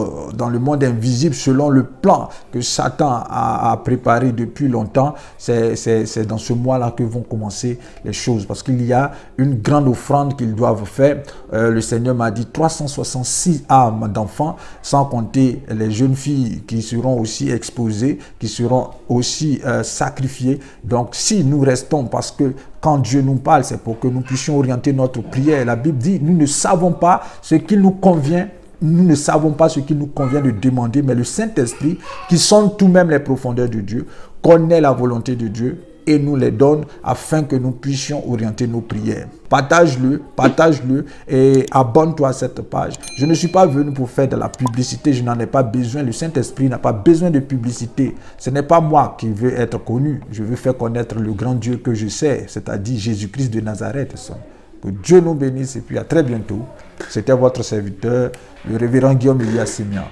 invisible selon le plan que Satan a préparé depuis longtemps. C'est dans ce mois-là que vont commencer les choses, parce qu'il y a une grande offrande qu'ils doivent faire. Le Seigneur m'a dit 366 âmes d'enfants, sans compter les jeunes filles qui seront aussi exposées, qui seront aussi sacrifiées. Donc si nous restons, parce que quand Dieu nous parle, c'est pour que nous puissions orienter notre prière. La Bible dit, nous ne savons pas ce qu'il nous convient. Nous ne savons pas ce qu'il nous convient de demander, mais le Saint-Esprit, qui sonde tout de même les profondeurs de Dieu, connaît la volonté de Dieu et nous les donne afin que nous puissions orienter nos prières. Partage-le et abonne-toi à cette page. Je ne suis pas venu pour faire de la publicité, je n'en ai pas besoin. Le Saint-Esprit n'a pas besoin de publicité. Ce n'est pas moi qui veux être connu. Je veux faire connaître le grand Dieu que je sais, c'est-à-dire Jésus-Christ de Nazareth. Que Dieu nous bénisse et puis à très bientôt. C'était votre serviteur, le révérend Guillaume Elia Sémia.